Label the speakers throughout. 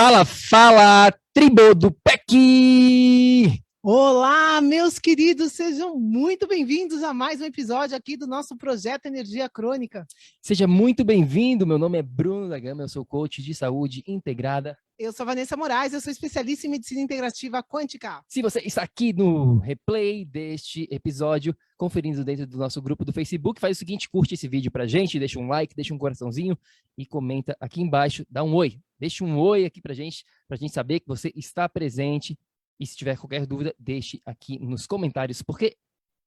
Speaker 1: Fala, fala, tribo do PEC!
Speaker 2: Olá, meus queridos, sejam muito bem-vindos a mais um episódio aqui do nosso projeto Energia Crônica.
Speaker 1: Seja muito bem-vindo, meu nome é Bruno da Gama, eu sou coach de saúde integrada.
Speaker 2: Eu sou a Vanessa Moraes, eu sou especialista em medicina integrativa quântica.
Speaker 1: Se você está aqui no replay deste episódio, conferindo dentro do nosso grupo do Facebook, faz o seguinte, curte esse vídeo pra gente, deixa um like, deixa um coraçãozinho e comenta aqui embaixo, dá um oi. Deixa um oi aqui pra gente saber que você está presente. E se tiver qualquer dúvida, deixe aqui nos comentários, porque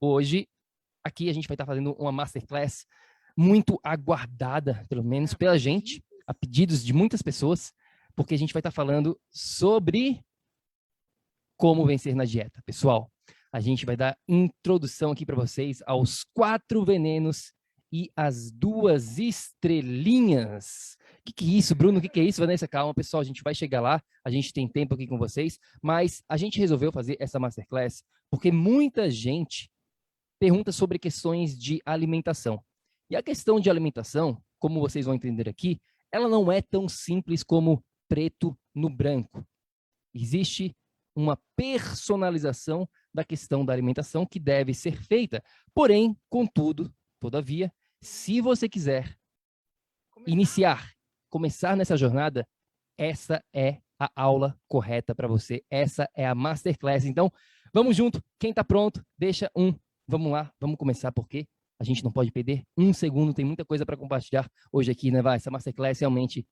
Speaker 1: hoje aqui a gente vai estar fazendo uma masterclass muito aguardada, pelo menos pela gente, a pedidos de muitas pessoas, porque a gente vai estar falando sobre como vencer na dieta. Pessoal, a gente vai dar introdução aqui para vocês aos 4 venenos e as 2 estrelinhas. O que é isso, Bruno? O que é isso, Vanessa? Calma, pessoal, a gente vai chegar lá, a gente tem tempo aqui com vocês, mas a gente resolveu fazer essa masterclass porque muita gente pergunta sobre questões de alimentação. E a questão de alimentação, como vocês vão entender aqui, ela não é tão simples como preto no branco. Existe uma personalização da questão da alimentação que deve ser feita. Porém, contudo, todavia, se você quiser começar nessa jornada, essa é a aula correta para você. Essa é a masterclass. Então, vamos junto. Quem está pronto, deixa um. Vamos lá, vamos começar, porque a gente não pode perder um segundo. Tem muita coisa para compartilhar hoje aqui, né, Vai? Essa masterclass realmente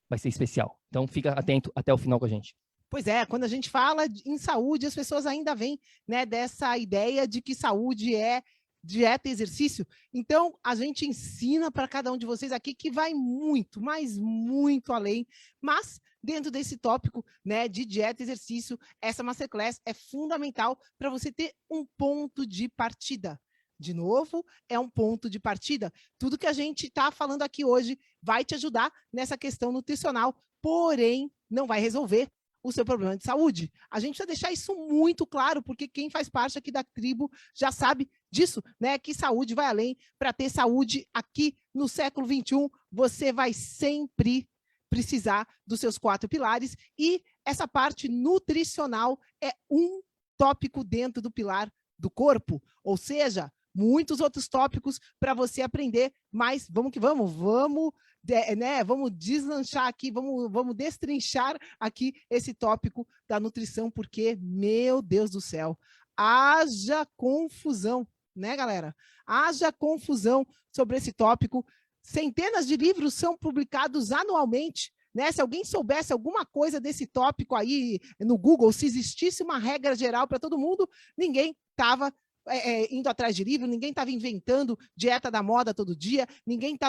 Speaker 1: vai ser especial. Então, fica atento até o final com a gente.
Speaker 2: Pois é, quando a gente fala em saúde, as pessoas ainda vêm, né, dessa ideia de que saúde é dieta e exercício. Então, a gente ensina para cada um de vocês aqui que vai muito, mas muito além. Mas, dentro desse tópico, né, de dieta e exercício, essa masterclass é fundamental para você ter um ponto de partida. De novo, é um ponto de partida. Tudo que a gente está falando aqui hoje vai te ajudar nessa questão nutricional, porém, não vai resolver o seu problema de saúde. A gente precisa deixar isso muito claro, porque quem faz parte aqui da tribo já sabe disso, né? Que saúde vai além. Para ter saúde aqui no século XXI, você vai sempre precisar dos seus 4 pilares, e essa parte nutricional é um tópico dentro do pilar do corpo, ou seja, muitos outros tópicos para você aprender, mas vamos que vamos, vamos deslanchar aqui, vamos destrinchar aqui esse tópico da nutrição, porque, meu Deus do céu, haja confusão, né, galera? Haja confusão sobre esse tópico. Centenas de livros são publicados anualmente, né? Se alguém soubesse alguma coisa desse tópico aí no Google, se existisse uma regra geral para todo mundo, ninguém estava indo atrás de livro, ninguém estava inventando dieta da moda todo dia,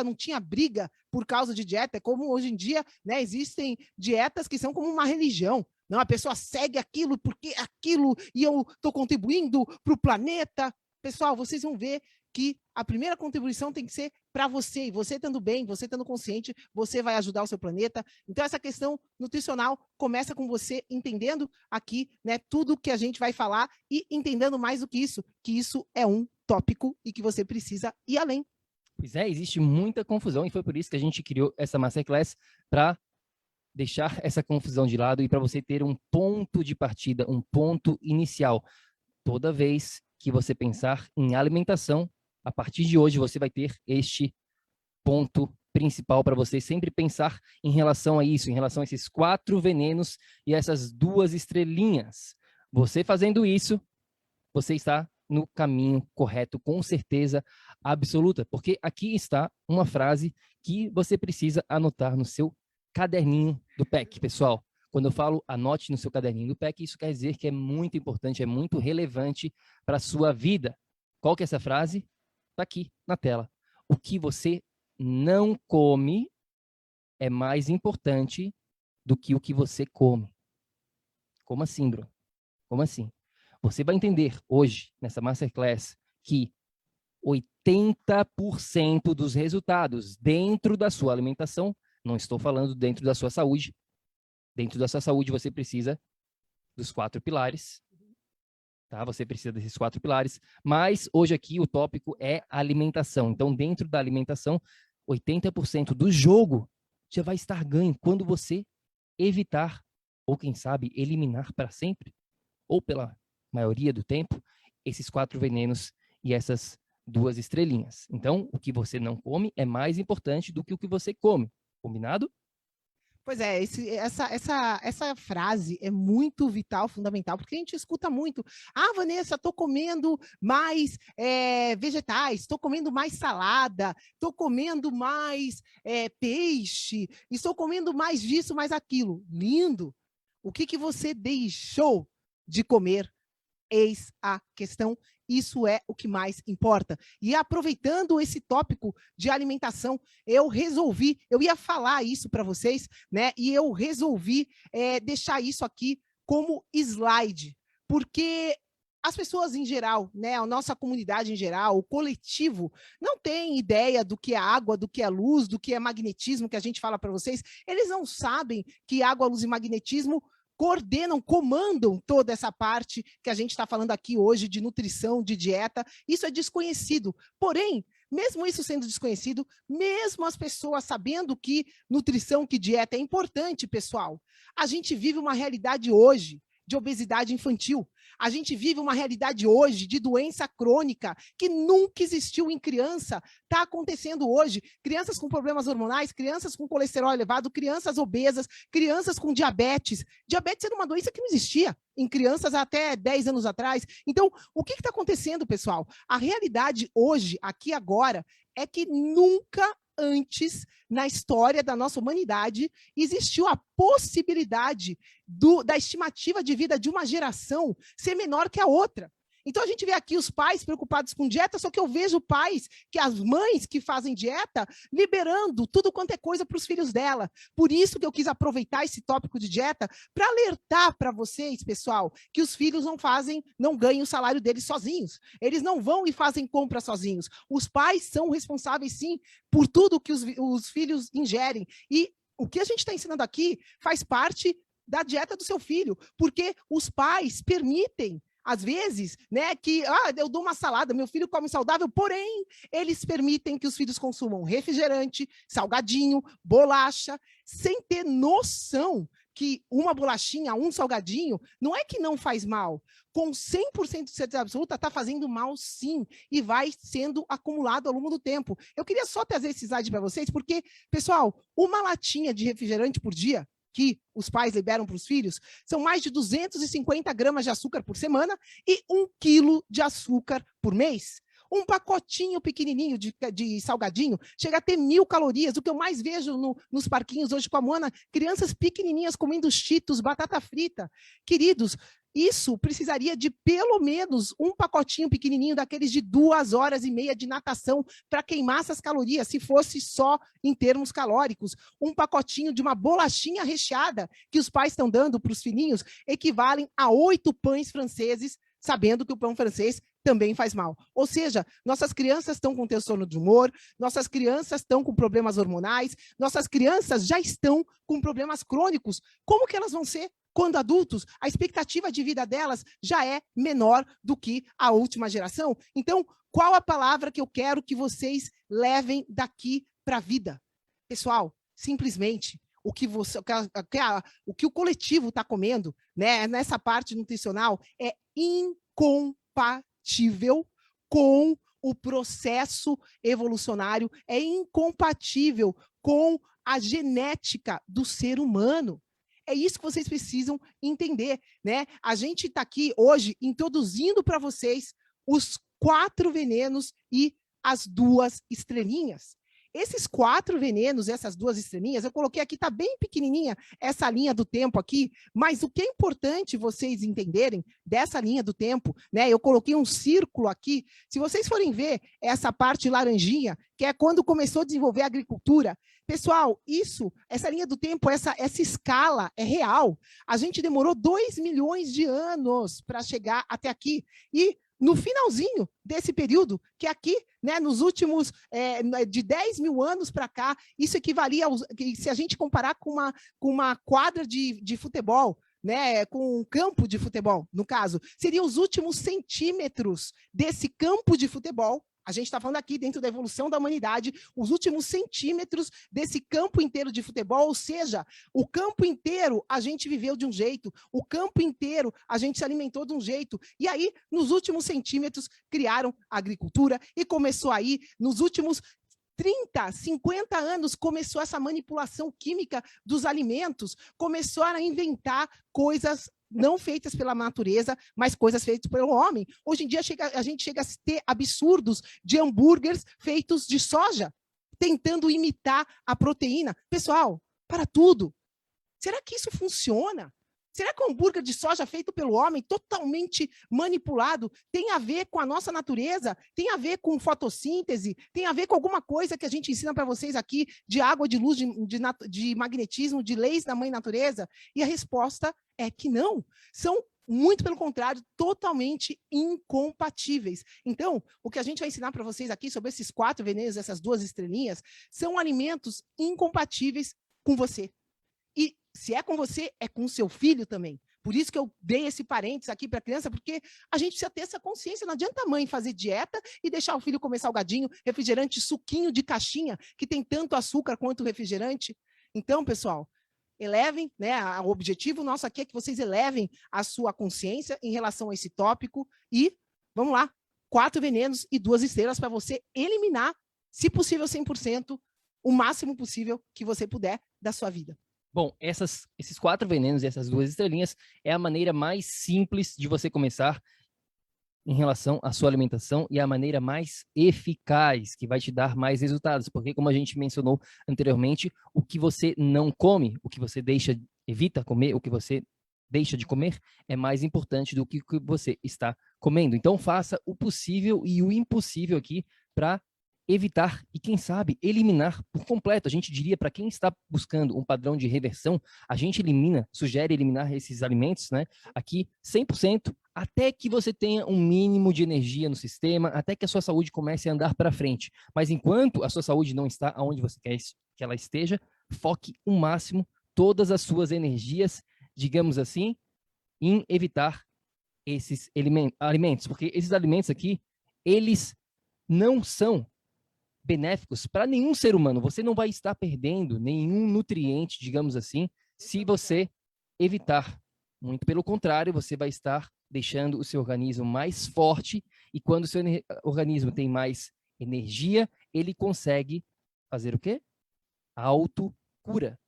Speaker 2: não tinha briga por causa de dieta, como hoje em dia, né, existem dietas que são como uma religião. Não, a pessoa segue aquilo porque aquilo e eu estou contribuindo para o planeta. Pessoal, vocês vão ver que a primeira contribuição tem que ser para você, e você estando bem, você estando consciente, você vai ajudar o seu planeta. Então, essa questão nutricional começa com você entendendo aqui, né, tudo que a gente vai falar e entendendo mais do que isso é um tópico e que você precisa ir além.
Speaker 1: Pois é, existe muita confusão e foi por isso que a gente criou essa masterclass, para deixar essa confusão de lado e para você ter um ponto de partida, um ponto inicial. Toda vez que você pensar em alimentação, a partir de hoje você vai ter este ponto principal para você sempre pensar em relação a isso, em relação a esses 4 venenos e essas 2 estrelinhas. Você fazendo isso, você está no caminho correto, com certeza absoluta, porque aqui está uma frase que você precisa anotar no seu caderninho do PEC, pessoal. Quando eu falo anote no seu caderninho do PEC, isso quer dizer que é muito importante, é muito relevante para a sua vida. Qual que é essa frase? Está aqui na tela. O que você não come é mais importante do que o que você come. Como assim, Bruno? Como assim? Você vai entender hoje, nessa masterclass, que 80% dos resultados dentro da sua alimentação, não estou falando dentro da sua saúde, dentro da sua saúde você precisa dos 4 pilares, tá? Você precisa desses 4 pilares, mas hoje aqui o tópico é alimentação. Então, dentro da alimentação, 80% do jogo já vai estar ganho quando você evitar ou quem sabe eliminar para sempre, ou pela maioria do tempo, esses 4 venenos e essas 2 estrelinhas. Então, o que você não come é mais importante do que o que você come. Combinado?
Speaker 2: Pois é, essa frase é muito vital, fundamental, porque a gente escuta muito. Ah, Vanessa, estou comendo mais vegetais, estou comendo mais salada, estou comendo mais peixe, estou comendo mais disso, mais aquilo. Lindo! O que você deixou de comer? Eis a questão. Isso é o que mais importa. E aproveitando esse tópico de alimentação, eu ia falar isso para vocês, né? E eu resolvi deixar isso aqui como slide, porque as pessoas em geral, né, a nossa comunidade em geral, o coletivo, não tem ideia do que é água, do que é luz, do que é magnetismo, que a gente fala para vocês. Eles não sabem que água, luz e magnetismo coordenam, comandam toda essa parte que a gente está falando aqui hoje de nutrição, de dieta. Isso é desconhecido. Porém, mesmo isso sendo desconhecido, mesmo as pessoas sabendo que nutrição, que dieta é importante, pessoal, a gente vive uma realidade hoje de obesidade infantil. A gente vive uma realidade hoje de doença crônica que nunca existiu em criança. Está acontecendo hoje. Crianças com problemas hormonais, crianças com colesterol elevado, crianças obesas, crianças com diabetes. Diabetes era uma doença que não existia em crianças até 10 anos atrás. Então, o que está acontecendo, pessoal? A realidade hoje, aqui agora, é que nunca antes, na história da nossa humanidade, existiu a possibilidade da estimativa de vida de uma geração ser menor que a outra. Então, a gente vê aqui os pais preocupados com dieta, só que eu vejo pais, que as mães que fazem dieta, liberando tudo quanto é coisa para os filhos dela. Por isso que eu quis aproveitar esse tópico de dieta para alertar para vocês, pessoal, que os filhos não ganham o salário deles sozinhos. Eles não vão e fazem compra sozinhos. Os pais são responsáveis, sim, por tudo que os filhos ingerem. E o que a gente está ensinando aqui faz parte da dieta do seu filho, porque os pais permitem, às vezes, né, que eu dou uma salada, meu filho come saudável, porém, eles permitem que os filhos consumam refrigerante, salgadinho, bolacha, sem ter noção que uma bolachinha, um salgadinho, não é que não faz mal. Com 100% de certeza absoluta, está fazendo mal sim, e vai sendo acumulado ao longo do tempo. Eu queria só trazer esse slide para vocês, porque, pessoal, uma latinha de refrigerante por dia, que os pais liberam para os filhos, são mais de 250 gramas de açúcar por semana e 1 quilo de açúcar por mês. Um pacotinho pequenininho de salgadinho chega a ter 1.000 calorias. O que eu mais vejo nos parquinhos hoje com a Moana, crianças pequenininhas comendo Cheetos, batata frita. Queridos, isso precisaria de pelo menos um pacotinho pequenininho daqueles de 2h30 de natação para queimar essas calorias, se fosse só em termos calóricos. Um pacotinho de uma bolachinha recheada que os pais estão dando para os filhinhos equivalem a 8 pães franceses, sabendo que o pão francês também faz mal. Ou seja, nossas crianças estão com transtorno de humor, nossas crianças estão com problemas hormonais, nossas crianças já estão com problemas crônicos. Como que elas vão ser quando adultos? A expectativa de vida delas já é menor do que a última geração. Então, qual a palavra que eu quero que vocês levem daqui para a vida? Pessoal, simplesmente o que o coletivo está comendo, né, nessa parte nutricional é incompatível com o processo evolucionário, é incompatível com a genética do ser humano. É isso que vocês precisam entender, né? A gente está aqui hoje introduzindo para vocês os 4 venenos e as 2 estrelinhas. Esses 4 venenos, essas 2 estrelinhas, eu coloquei aqui, está bem pequenininha essa linha do tempo aqui, mas o que é importante vocês entenderem dessa linha do tempo, né? Eu coloquei um círculo aqui. Se vocês forem ver essa parte laranjinha, que é quando começou a desenvolver a agricultura, pessoal, essa linha do tempo, essa escala é real. A gente demorou 2 milhões de anos para chegar até aqui. E no finalzinho desse período, que aqui, né, nos últimos de 10 mil anos para cá, isso equivalia, se a gente comparar com uma quadra de futebol, né, com um campo de futebol, no caso, seriam os últimos centímetros desse campo de futebol A gente está falando aqui dentro da evolução da humanidade, os últimos centímetros desse campo inteiro de futebol, ou seja, o campo inteiro a gente viveu de um jeito, o campo inteiro a gente se alimentou de um jeito, e aí, nos últimos centímetros, criaram a agricultura, e começou aí, nos últimos 30, 50 anos, começou essa manipulação química dos alimentos, começaram a inventar coisas não feitas pela natureza, mas coisas feitas pelo homem. Hoje em dia, a gente chega a ter absurdos de hambúrgueres feitos de soja, tentando imitar a proteína. Pessoal, para tudo. Será que isso funciona? Será que o hambúrguer de soja feito pelo homem, totalmente manipulado, tem a ver com a nossa natureza? Tem a ver com fotossíntese? Tem a ver com alguma coisa que a gente ensina para vocês aqui, de água, de luz, de magnetismo, de leis da mãe natureza? E a resposta é que não. São, muito pelo contrário, totalmente incompatíveis. Então, o que a gente vai ensinar para vocês aqui sobre esses 4 venenos, essas 2 estrelinhas, são alimentos incompatíveis com você. E se é com você, é com o seu filho também. Por isso que eu dei esse parênteses aqui para a criança, porque a gente precisa ter essa consciência. Não adianta a mãe fazer dieta e deixar o filho comer salgadinho, refrigerante, suquinho de caixinha, que tem tanto açúcar quanto refrigerante. Então, pessoal, elevem, né? O objetivo nosso aqui é que vocês elevem a sua consciência em relação a esse tópico e, vamos lá, 4 venenos e 2 estrelas para você eliminar, se possível 100%, o máximo possível que você puder da sua vida.
Speaker 1: Bom, esses 4 venenos e essas 2 estrelinhas é a maneira mais simples de você começar em relação à sua alimentação e a maneira mais eficaz, que vai te dar mais resultados. Porque, como a gente mencionou anteriormente, o que você não come, o que você evita comer, o que você deixa de comer, é mais importante do que o que você está comendo. Então, faça o possível e o impossível aqui para evitar e, quem sabe, eliminar por completo. A gente diria, para quem está buscando um padrão de reversão, a gente sugere eliminar esses alimentos, né, aqui 100%, até que você tenha um mínimo de energia no sistema, até que a sua saúde comece a andar para frente. Mas enquanto a sua saúde não está onde você quer que ela esteja, foque o máximo todas as suas energias, digamos assim, em evitar esses alimentos, porque esses alimentos aqui, eles não são benéficos para nenhum ser humano. Você não vai estar perdendo nenhum nutriente, digamos assim, se você evitar. Muito pelo contrário, você vai estar deixando o seu organismo mais forte, e quando o seu organismo tem mais energia, ele consegue fazer o quê? Autocura.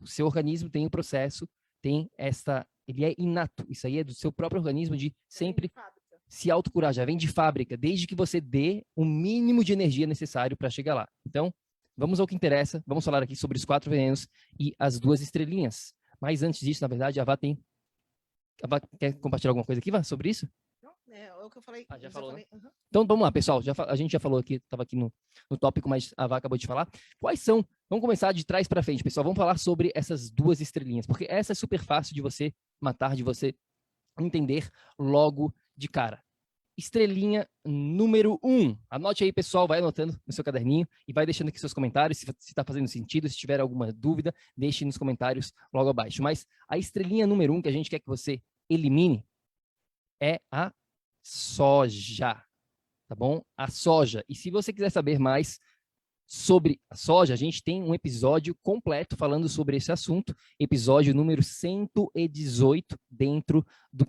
Speaker 1: O seu organismo tem um processo, ele é inato. Isso aí é do seu próprio organismo de sempre se autocurar, já vem de fábrica, desde que você dê o mínimo de energia necessário para chegar lá. Então, vamos ao que interessa, vamos falar aqui sobre os 4 venenos e as 2 estrelinhas. Mas antes disso, na verdade, a Vá quer compartilhar alguma coisa aqui, Vá, sobre isso?
Speaker 2: Não, é o que eu falei.
Speaker 1: Já falou,
Speaker 2: falei.
Speaker 1: Né? Uhum. Então, vamos lá, pessoal, a gente já falou aqui, estava aqui no tópico, mas a Vá acabou de falar. Quais são? Vamos começar de trás para frente, pessoal. Vamos falar sobre essas 2 estrelinhas, porque essa é super fácil de você matar, de você entender logo de cara. Estrelinha número 1. Anote aí, pessoal, vai anotando no seu caderninho e vai deixando aqui seus comentários, se está fazendo sentido, se tiver alguma dúvida, deixe nos comentários logo abaixo. Mas a estrelinha número 1 que a gente quer que você elimine é a soja, tá bom? A soja. E se você quiser saber mais sobre a soja, a gente tem um episódio completo falando sobre esse assunto, episódio número 118 dentro do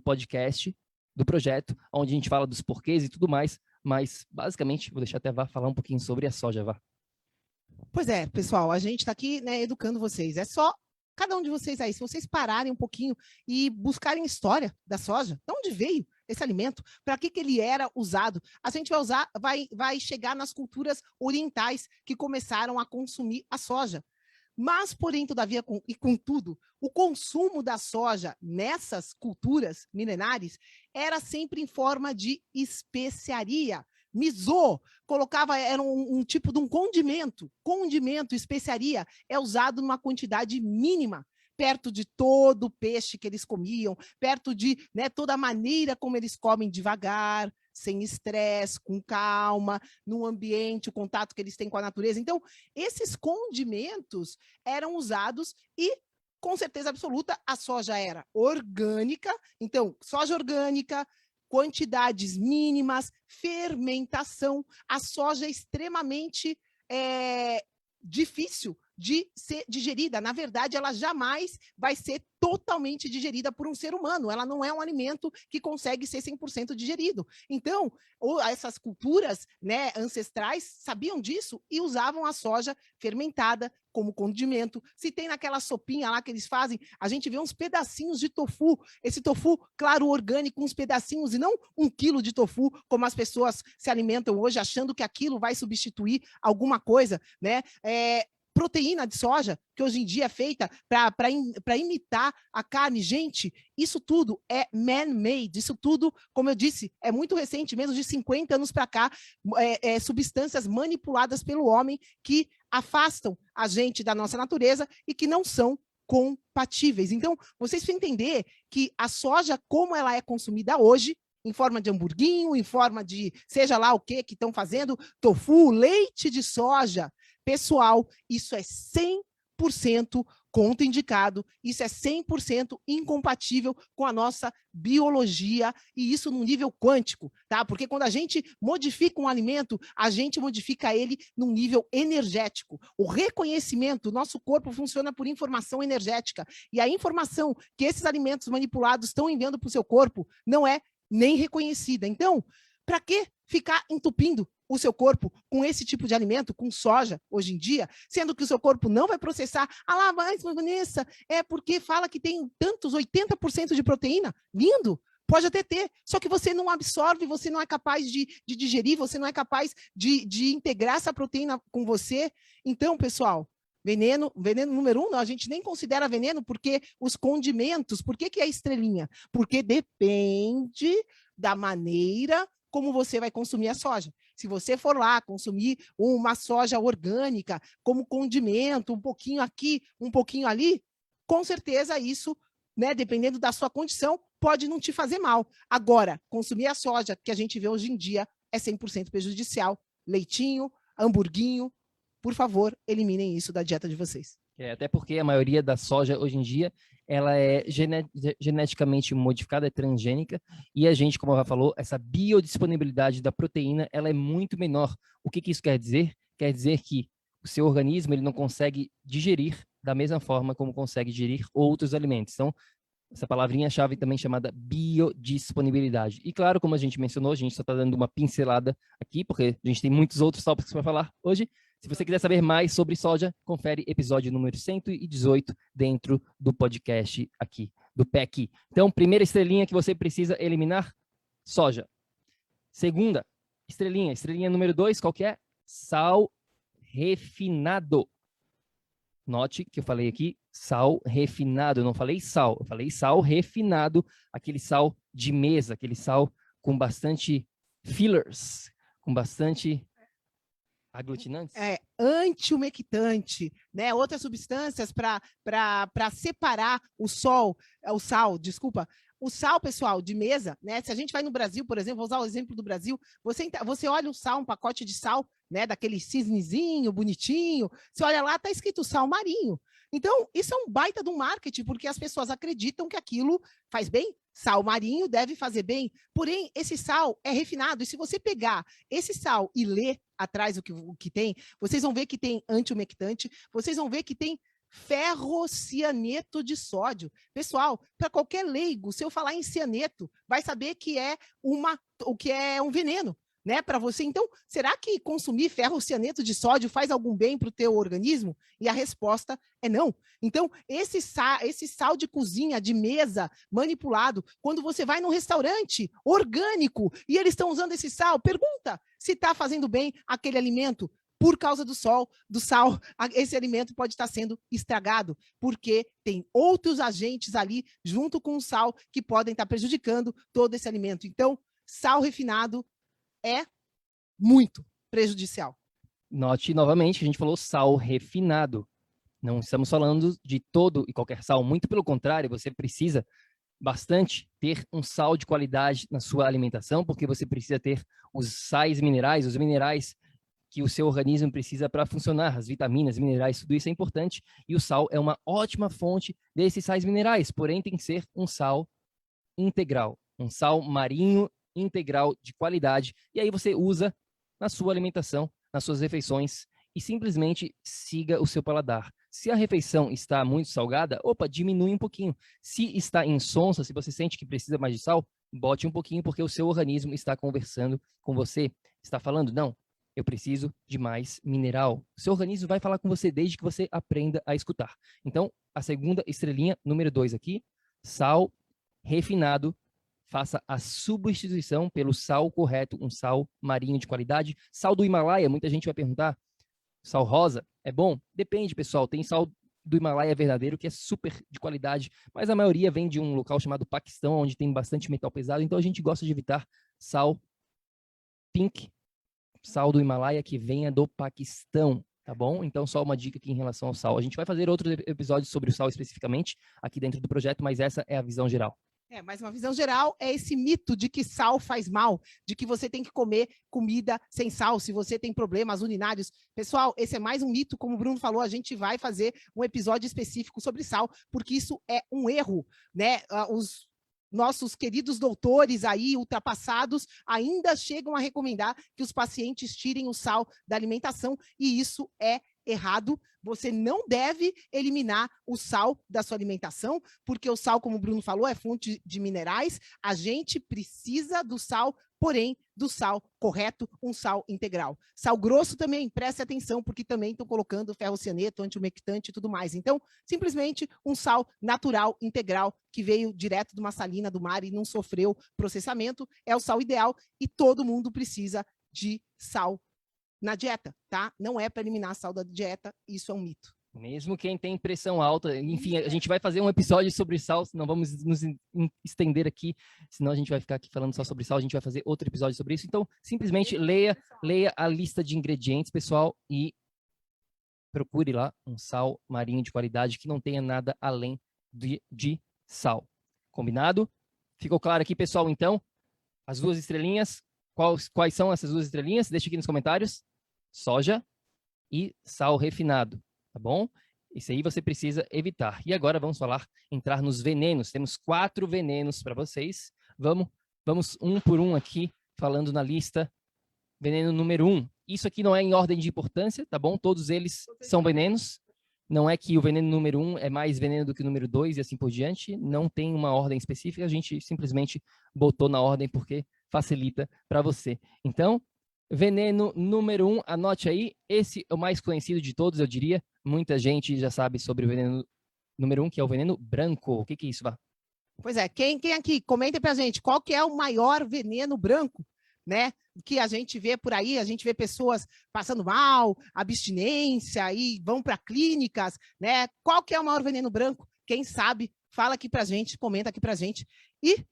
Speaker 1: podcast, do projeto, onde a gente fala dos porquês e tudo mais, mas basicamente vou deixar até a Vá falar um pouquinho sobre a soja, Vá.
Speaker 2: Pois é, pessoal, a gente está aqui, né, educando vocês. É só cada um de vocês aí, se vocês pararem um pouquinho e buscarem história da soja, de onde veio esse alimento, para que ele era usado, a gente vai chegar nas culturas orientais que começaram a consumir a soja. Mas, porém, todavia, e contudo, o consumo da soja nessas culturas milenares era sempre em forma de especiaria. Miso, era um tipo de um condimento. Condimento, especiaria, é usado numa quantidade mínima, perto de todo o peixe que eles comiam, perto de, né, toda a maneira como eles comem devagar, sem estresse, com calma, no ambiente, o contato que eles têm com a natureza. Então, esses condimentos eram usados e, com certeza absoluta, a soja era orgânica. Então, soja orgânica, quantidades mínimas, fermentação. A soja é extremamente difícil de ser digerida. Na verdade, ela jamais vai ser totalmente digerida por um ser humano. Ela não é um alimento que consegue ser 100% digerido. Então, essas culturas, né, ancestrais sabiam disso e usavam a soja fermentada como condimento. Se tem naquela sopinha lá que eles fazem, a gente vê uns pedacinhos de tofu. Esse tofu, claro, orgânico, uns pedacinhos, e não 1 quilo de tofu, como as pessoas se alimentam hoje, achando que aquilo vai substituir alguma coisa, né? Proteína de soja, que hoje em dia é feita para imitar a carne. Gente, isso tudo é man-made, isso tudo, como eu disse, é muito recente, menos de 50 anos para cá, substâncias manipuladas pelo homem que afastam a gente da nossa natureza e que não são compatíveis. Então, vocês precisam entender que a soja, como ela é consumida hoje, em forma de hamburguinho, em forma de seja lá o que estão fazendo, tofu, leite de soja, pessoal, isso é 100% contraindicado, isso é 100% incompatível com a nossa biologia, e isso no nível quântico, tá? Porque quando a gente modifica um alimento, a gente modifica ele num nível energético. O reconhecimento, nosso corpo funciona por informação energética, e a informação que esses alimentos manipulados estão enviando para o seu corpo não é nem reconhecida. Então, para que ficar entupindo o seu corpo com esse tipo de alimento, com soja, hoje em dia, sendo que o seu corpo não vai processar? Ah lá, mas Vanessa, é porque fala que tem tantos, 80% de proteína. Lindo! Pode até ter, só que você não absorve, você não é capaz de digerir, você não é capaz de integrar essa proteína com você. Então, pessoal, veneno número 1, a gente nem considera veneno, porque os condimentos, por que é estrelinha? Porque depende da maneira como você vai consumir a soja. Se você for lá consumir uma soja orgânica como condimento, um pouquinho aqui, um pouquinho ali, com certeza isso, né, dependendo da sua condição, pode não te fazer mal. Agora, consumir a soja que a gente vê hoje em dia é 100% prejudicial. Leitinho, hamburguinho, por favor, eliminem isso da dieta de vocês.
Speaker 1: Até porque a maioria da soja hoje em dia ela é geneticamente modificada, é transgênica, e a gente, como a Vá falou, essa biodisponibilidade da proteína ela é muito menor. O que isso quer dizer? Quer dizer que o seu organismo ele não consegue digerir da mesma forma como consegue digerir outros alimentos. Então, essa palavrinha-chave também chamada biodisponibilidade. E claro, como a gente mencionou, a gente só está dando uma pincelada aqui, porque a gente tem muitos outros tópicos para falar hoje. Se você quiser saber mais sobre soja, confere episódio número 118 dentro do podcast aqui, do PEC. Então, primeira estrelinha que você precisa eliminar, soja. Segunda estrelinha número 2, qual que é? Sal refinado. Note que eu falei aqui sal refinado, eu não falei sal, eu falei sal refinado, aquele sal de mesa, aquele sal com bastante fillers, com bastante aglutinantes?
Speaker 2: Antiumectante, né? Outras substâncias para separar o sal, o sal, pessoal, de mesa, né? Se a gente vai no Brasil, por exemplo, vou usar o exemplo do Brasil, você olha o sal, um pacote de sal, né? Daquele cisnezinho, bonitinho, você olha lá, tá escrito sal marinho. Então, isso é um baita do marketing, porque as pessoas acreditam que aquilo faz bem. Sal marinho deve fazer bem, porém, esse sal é refinado, e se você pegar esse sal e ler atrás o que tem, vocês vão ver que tem antiumectante, vocês vão ver que tem ferrocianeto de sódio. Pessoal, para qualquer leigo, se eu falar em cianeto, vai saber que é um veneno, né, para você. Então, será que consumir ferrocianeto de sódio faz algum bem para o teu organismo? E a resposta é não. Então, esse sal de cozinha, de mesa, manipulado, quando você vai num restaurante orgânico e eles estão usando esse sal, pergunta se está fazendo bem aquele alimento. Por causa do sal, esse alimento pode estar sendo estragado, porque tem outros agentes ali, junto com o sal, que podem estar prejudicando todo esse alimento. Então, sal refinado é muito prejudicial.
Speaker 1: Note novamente que a gente falou sal refinado. Não estamos falando de todo e qualquer sal. Muito pelo contrário, você precisa bastante ter um sal de qualidade na sua alimentação, porque você precisa ter os sais minerais, os minerais que o seu organismo precisa para funcionar, as vitaminas, minerais, tudo isso é importante. E o sal é uma ótima fonte desses sais minerais, porém tem que ser um sal integral, um sal marinho integral de qualidade. E aí você usa na sua alimentação, nas suas refeições, e simplesmente siga o seu paladar. Se a refeição está muito salgada, opa, diminui um pouquinho. Se está insonsa, se você sente que precisa mais de sal, bote um pouquinho, porque o seu organismo está conversando com você. Está falando, não, eu preciso de mais mineral. O seu organismo vai falar com você desde que você aprenda a escutar. Então, a segunda estrelinha, número 2 aqui, sal refinado. Faça a substituição pelo sal correto, um sal marinho de qualidade. Sal do Himalaia, muita gente vai perguntar, sal rosa é bom? Depende, pessoal. Tem sal do Himalaia verdadeiro que é super de qualidade, mas a maioria vem de um local chamado Paquistão, onde tem bastante metal pesado, então a gente gosta de evitar sal pink, sal do Himalaia que venha do Paquistão, tá bom? Então só uma dica aqui em relação ao sal. A gente vai fazer outros episódios sobre o sal especificamente aqui dentro do projeto, mas essa é a visão geral.
Speaker 2: Mas uma visão geral é esse mito de que sal faz mal, de que você tem que comer comida sem sal, se você tem problemas urinários. Pessoal, esse é mais um mito, como o Bruno falou, a gente vai fazer um episódio específico sobre sal, porque isso é um erro, né? Os nossos queridos doutores aí, ultrapassados, ainda chegam a recomendar que os pacientes tirem o sal da alimentação, e isso é errado. Você não deve eliminar o sal da sua alimentação, porque o sal, como o Bruno falou, é fonte de minerais. A gente precisa do sal, porém, do sal correto, um sal integral. Sal grosso também, preste atenção, porque também estão colocando ferrocianeto, antiumectante e tudo mais. Então, simplesmente um sal natural, integral, que veio direto de uma salina do mar e não sofreu processamento, é o sal ideal, e todo mundo precisa de sal na dieta, tá? Não é para eliminar a sal da dieta, isso é um mito.
Speaker 1: Mesmo quem tem pressão alta, enfim, a gente vai fazer um episódio sobre sal, não vamos nos estender aqui, senão a gente vai ficar aqui falando só sobre sal, a gente vai fazer outro episódio sobre isso. Então, simplesmente leia a lista de ingredientes, pessoal, e procure lá um sal marinho de qualidade que não tenha nada além de sal. Combinado? Ficou claro aqui, pessoal, então? As 2 estrelinhas, quais são essas 2 estrelinhas? Deixa aqui nos comentários. Soja e sal refinado, tá bom? Isso aí você precisa evitar. E agora vamos entrar nos venenos. Temos 4 venenos para vocês. Vamos um por um aqui, falando na lista. Veneno número 1. Isso aqui não é em ordem de importância, tá bom? Todos eles são venenos. Não é que o veneno número 1 é mais veneno do que o número 2 e assim por diante. Não tem uma ordem específica, a gente simplesmente botou na ordem porque facilita para você. Então, veneno número 1, anote aí. Esse é o mais conhecido de todos, eu diria. Muita gente já sabe sobre o veneno número 1, que é o veneno branco. O que é isso, Vá?
Speaker 2: Pois é, quem aqui, comenta pra gente, qual que é o maior veneno branco, né? Que a gente vê por aí, a gente vê pessoas passando mal, abstinência, e vão para clínicas, né? Qual que é o maior veneno branco? Quem sabe, fala aqui pra gente, comenta aqui pra gente. E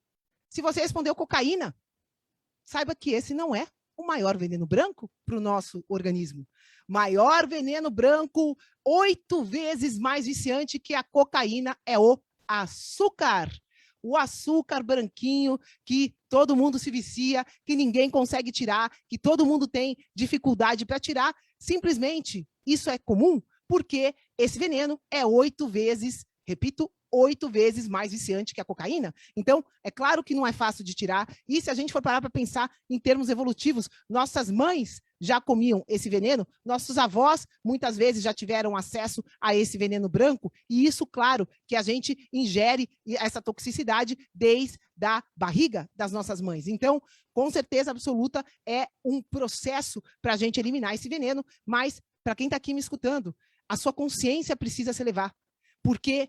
Speaker 2: se você respondeu cocaína, saiba que esse não é o maior veneno branco para o nosso organismo. Maior veneno branco, 8 vezes mais viciante que a cocaína, é o açúcar. O açúcar branquinho, que todo mundo se vicia, que ninguém consegue tirar, que todo mundo tem dificuldade para tirar. Simplesmente, isso é comum, porque esse veneno é 8 vezes, repito, 8 vezes mais viciante que a cocaína. Então, é claro que não é fácil de tirar. E se a gente for parar para pensar em termos evolutivos, nossas mães já comiam esse veneno, nossos avós muitas vezes já tiveram acesso a esse veneno branco, e isso, claro, que a gente ingere essa toxicidade desde a barriga das nossas mães. Então, com certeza absoluta, é um processo para a gente eliminar esse veneno, mas, para quem está aqui me escutando, a sua consciência precisa se elevar, porque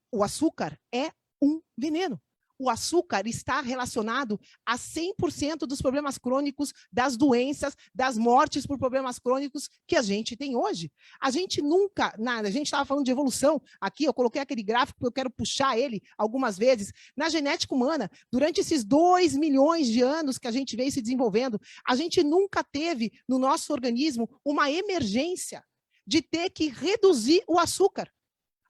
Speaker 2: o açúcar é um veneno. O açúcar está relacionado a 100% dos problemas crônicos, das doenças, das mortes por problemas crônicos que a gente tem hoje. A gente nunca, a gente estava falando de evolução, aqui eu coloquei aquele gráfico, eu quero puxar ele algumas vezes. Na genética humana, durante esses 2 milhões de anos que a gente veio se desenvolvendo, a gente nunca teve no nosso organismo uma emergência de ter que reduzir o açúcar.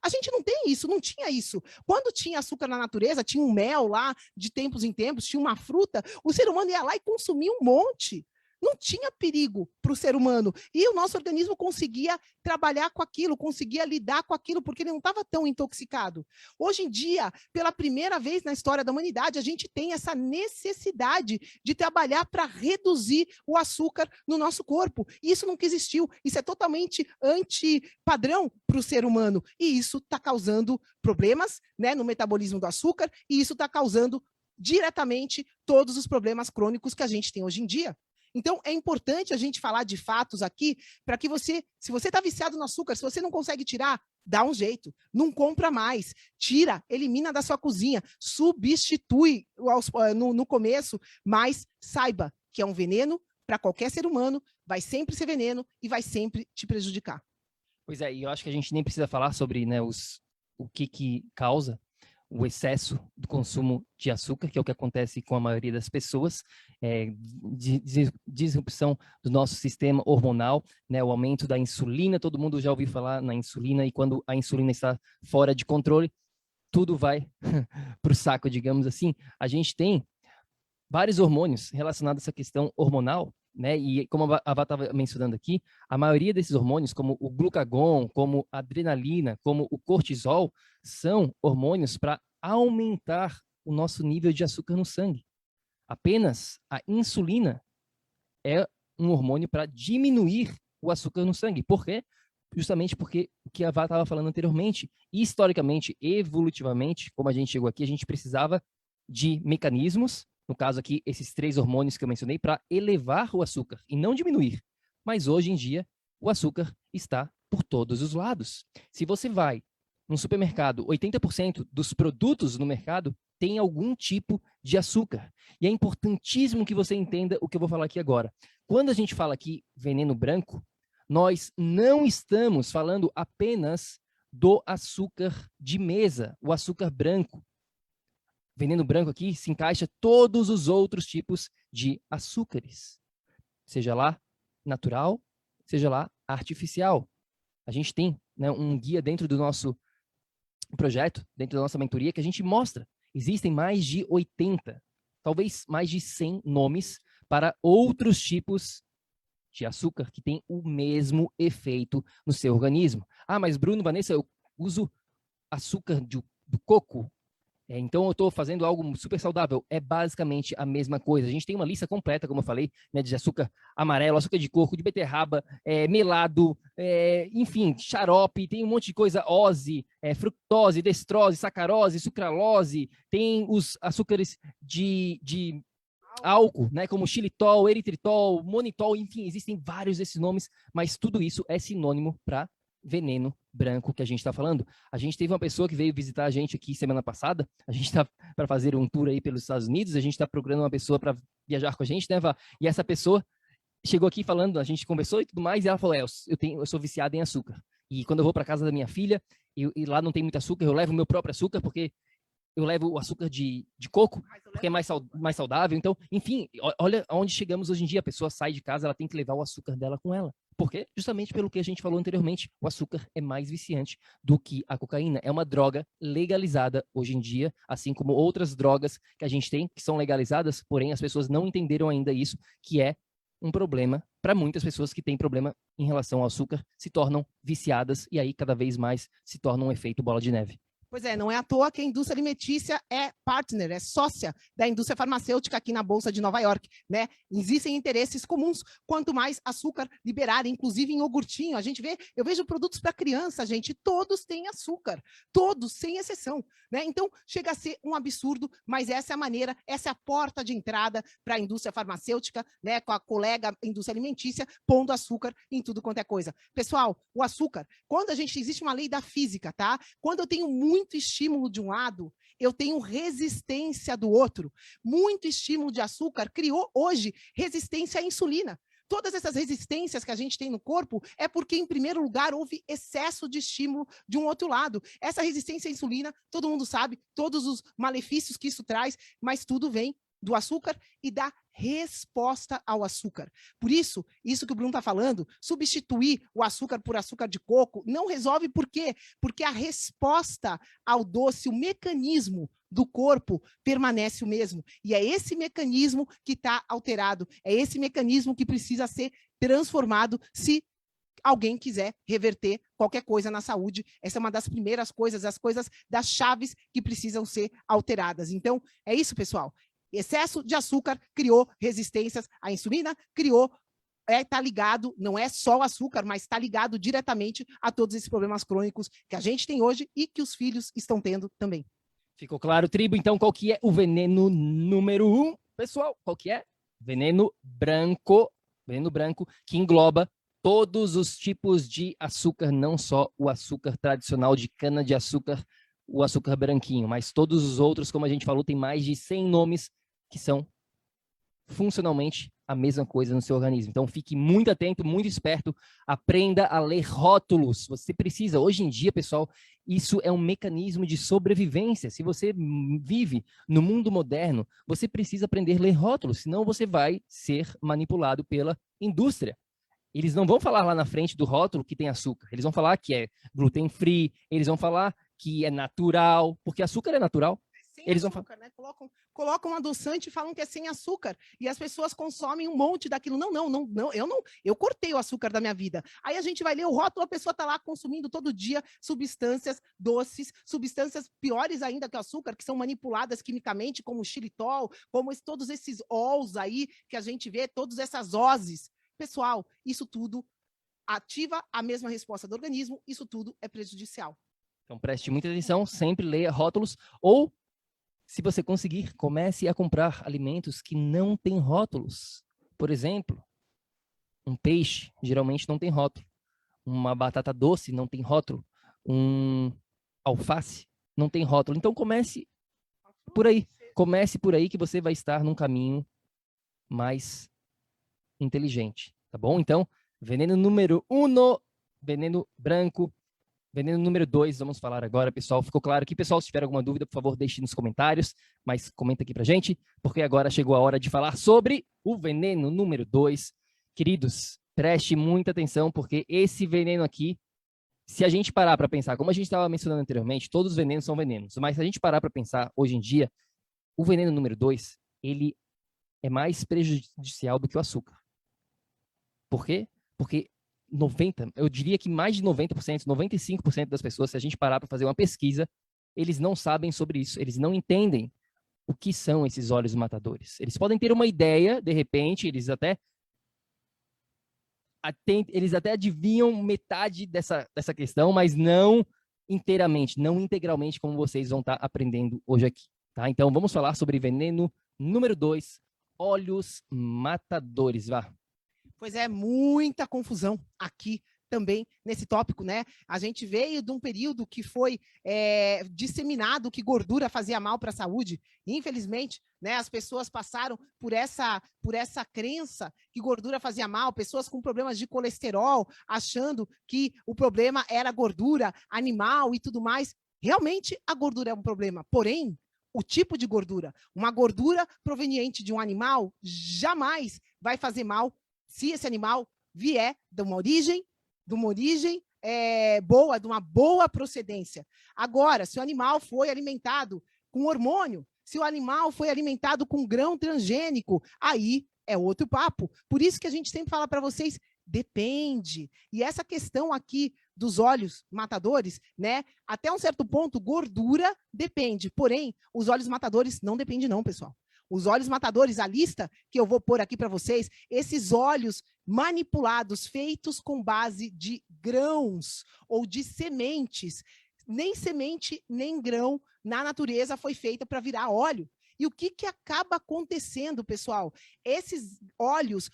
Speaker 2: A gente não tem isso, não tinha isso. Quando tinha açúcar na natureza, tinha um mel lá, de tempos em tempos, tinha uma fruta, o ser humano ia lá e consumia um monte. não tinha perigo para o ser humano. E o nosso organismo conseguia trabalhar com aquilo, conseguia lidar com aquilo, porque ele não estava tão intoxicado. Hoje em dia, pela primeira vez na história da humanidade, a gente tem essa necessidade de trabalhar para reduzir o açúcar no nosso corpo. E isso nunca existiu. Isso é totalmente anti-padrão para o ser humano. E isso está causando problemas, né, no metabolismo do açúcar, e isso está causando diretamente todos os problemas crônicos que a gente tem hoje em dia. Então, é importante a gente falar de fatos aqui, para que você, se você está viciado no açúcar, se você não consegue tirar, dá um jeito, não compra mais, tira, elimina da sua cozinha, substitui no começo, mas saiba que é um veneno para qualquer ser humano, vai sempre ser veneno e vai sempre te prejudicar.
Speaker 1: Pois é, e eu acho que a gente nem precisa falar sobre, né, o que causa o excesso do consumo de açúcar, que é o que acontece com a maioria das pessoas, disrupção do nosso sistema hormonal, né, o aumento da insulina, todo mundo já ouviu falar na insulina, e quando a insulina está fora de controle, tudo vai para o saco, digamos assim. A gente tem vários hormônios relacionados a essa questão hormonal, né? E como a Vá estava mencionando aqui, a maioria desses hormônios, como o glucagon, como a adrenalina, como o cortisol, são hormônios para aumentar o nosso nível de açúcar no sangue. Apenas a insulina é um hormônio para diminuir o açúcar no sangue. Por quê? Justamente porque o que a Vá estava falando anteriormente, historicamente, evolutivamente, como a gente chegou aqui, a gente precisava de mecanismos, no caso aqui, esses 3 hormônios que eu mencionei, para elevar o açúcar e não diminuir. Mas hoje em dia, o açúcar está por todos os lados. Se você vai no supermercado, 80% dos produtos no mercado tem algum tipo de açúcar. E é importantíssimo que você entenda o que eu vou falar aqui agora. Quando a gente fala aqui veneno branco, nós não estamos falando apenas do açúcar de mesa, o açúcar branco. Veneno branco aqui se encaixa todos os outros tipos de açúcares, seja lá natural, seja lá artificial. A gente tem, né, um guia dentro do nosso projeto, dentro da nossa mentoria, que a gente mostra. Existem mais de 80, talvez mais de 100 nomes para outros tipos de açúcar que têm o mesmo efeito no seu organismo. Ah, mas Bruno, Vanessa, eu uso açúcar do coco. Então, eu estou fazendo algo super saudável. É basicamente a mesma coisa. A gente tem uma lista completa, como eu falei, né, de açúcar amarelo, açúcar de coco, de beterraba, melado, enfim, xarope, tem um monte de coisa, ose, fructose, destrose, sacarose, sucralose, tem os açúcares de álcool, né, como xilitol, eritritol, monitol, enfim, existem vários desses nomes, mas tudo isso é sinônimo para veneno branco que a gente está falando. A gente teve uma pessoa que veio visitar a gente aqui semana passada, a gente está para fazer um tour aí pelos Estados Unidos, a gente está procurando uma pessoa para viajar com a gente, né, Vá? E essa pessoa chegou aqui falando, a gente conversou e tudo mais, e ela falou, eu sou viciada em açúcar. E quando eu vou para casa da minha filha, e lá não tem muito açúcar, eu levo o meu próprio açúcar, porque eu levo o açúcar de coco, porque é mais saudável. Então, enfim, olha onde chegamos hoje em dia. A pessoa sai de casa, ela tem que levar o açúcar dela com ela. Por quê? Justamente pelo que a gente falou anteriormente. O açúcar é mais viciante do que a cocaína. É uma droga legalizada hoje em dia, assim como outras drogas que a gente tem, que são legalizadas, porém as pessoas não entenderam ainda isso, que é um problema para muitas pessoas que têm problema em relação ao açúcar, se tornam viciadas e aí cada vez mais se torna um efeito bola de neve.
Speaker 2: Pois é, não é à toa que a indústria alimentícia é partner, é sócia da indústria farmacêutica aqui na Bolsa de Nova York, né? Existem interesses comuns, quanto mais açúcar liberarem, inclusive em iogurtinho. Eu vejo produtos para criança, gente, todos têm açúcar, todos, sem exceção, né? Então, chega a ser um absurdo, mas essa é a maneira, essa é a porta de entrada para a indústria farmacêutica, né? Com a colega indústria alimentícia, pondo açúcar em tudo quanto é coisa. Pessoal, o açúcar, existe uma lei da física, tá? Quando eu tenho muito estímulo de um lado, eu tenho resistência do outro. Muito estímulo de açúcar criou hoje resistência à insulina. Todas essas resistências que a gente tem no corpo é porque, em primeiro lugar, houve excesso de estímulo de um outro lado. Essa resistência à insulina, todo mundo sabe, todos os malefícios que isso traz, mas tudo vem do açúcar e da resposta ao açúcar. Por isso que o Bruno está falando, substituir o açúcar por açúcar de coco não resolve. Por quê? Porque a resposta ao doce, o mecanismo do corpo permanece o mesmo. E é esse mecanismo que está alterado, é esse mecanismo que precisa ser transformado se alguém quiser reverter qualquer coisa na saúde. Essa é uma das primeiras coisas, as coisas das chaves que precisam ser alteradas. Então, é isso, pessoal. Excesso de açúcar criou resistências à insulina, criou, está ligado, não é só o açúcar, mas está ligado diretamente a todos esses problemas crônicos que a gente tem hoje e que os filhos estão tendo também.
Speaker 1: Ficou claro, tribo? Então, qual que é o veneno número 1? Pessoal, qual que é? Veneno branco, que engloba todos os tipos de açúcar, não só o açúcar tradicional de cana-de-açúcar, o açúcar branquinho, mas todos os outros, como a gente falou, tem mais de 100 nomes que são funcionalmente a mesma coisa no seu organismo. Então, fique muito atento, muito esperto, aprenda a ler rótulos. Você precisa, hoje em dia, pessoal, isso é um mecanismo de sobrevivência. Se você vive no mundo moderno, você precisa aprender a ler rótulos, senão você vai ser manipulado pela indústria. Eles não vão falar lá na frente do rótulo que tem açúcar. Eles vão falar que é gluten free, eles vão falar que é natural, porque açúcar é natural. Eles
Speaker 2: açúcar, né? Colocam adoçante e falam que é sem açúcar. E as pessoas consomem um monte daquilo. Não, eu cortei o açúcar da minha vida. Aí a gente vai ler o rótulo, a pessoa está lá consumindo todo dia substâncias doces, substâncias piores ainda que o açúcar, que são manipuladas quimicamente, como o xilitol, como todos esses ols aí que a gente vê, todas essas ozes. Pessoal, isso tudo ativa a mesma resposta do organismo, isso tudo é prejudicial.
Speaker 1: Então preste muita atenção, sempre leia rótulos, ou se você conseguir, comece a comprar alimentos que não têm rótulos. Por exemplo, um peixe geralmente não tem rótulo, uma batata doce não tem rótulo, um alface não tem rótulo. Então comece por aí que você vai estar num caminho mais inteligente, tá bom? Então, veneno número 1, veneno branco. Veneno número 2, vamos falar agora, pessoal. Ficou claro aqui, pessoal? Se tiver alguma dúvida, por favor, deixe nos comentários, mas comenta aqui pra gente, porque agora chegou a hora de falar sobre o veneno número 2. Queridos, preste muita atenção, porque esse veneno aqui, se a gente parar para pensar, como a gente estava mencionando anteriormente, todos os venenos são venenos, mas se a gente parar para pensar hoje em dia, o veneno número 2, ele é mais prejudicial do que o açúcar. Por quê? Porque eu diria que mais de 90%, 95% das pessoas, se a gente parar para fazer uma pesquisa, eles não sabem sobre isso, eles não entendem o que são esses óleos matadores. Eles podem ter uma ideia, de repente, eles até adivinham metade dessa questão, mas não inteiramente, não integralmente, como vocês vão estar aprendendo hoje aqui. Tá? Então, vamos falar sobre veneno número 2, óleos matadores. Vá.
Speaker 2: Pois é, muita confusão aqui também nesse tópico, né? A gente veio de um período que foi disseminado que gordura fazia mal para a saúde. Infelizmente, né, as pessoas passaram por essa crença que gordura fazia mal, pessoas com problemas de colesterol, achando que o problema era gordura animal e tudo mais. Realmente, a gordura é um problema, porém, o tipo de gordura, uma gordura proveniente de um animal jamais vai fazer mal se esse animal vier de uma origem boa, de uma boa procedência. Agora, se o animal foi alimentado com hormônio, se o animal foi alimentado com grão transgênico, aí é outro papo. Por isso que a gente sempre fala para vocês, depende. E essa questão aqui dos óleos matadores, né? Até um certo ponto, gordura depende. Porém, os óleos matadores não dependem não, pessoal. Os óleos matadores, a lista que eu vou pôr aqui para vocês, esses óleos manipulados, feitos com base de grãos ou de sementes. Nem semente, nem grão na natureza foi feita para virar óleo. E o que acaba acontecendo, pessoal? Esses óleos,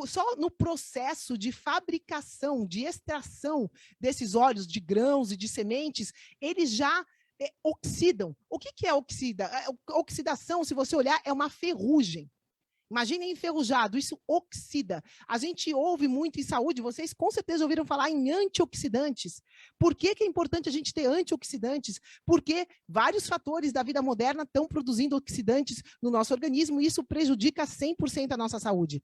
Speaker 2: só no processo de fabricação, de extração desses óleos de grãos e de sementes, eles já oxidam. O que é oxida? Oxidação, se você olhar, é uma ferrugem. Imaginem enferrujado, isso oxida. A gente ouve muito em saúde, vocês com certeza ouviram falar em antioxidantes. Por que é importante a gente ter antioxidantes? Porque vários fatores da vida moderna estão produzindo oxidantes no nosso organismo e isso prejudica 100% a nossa saúde.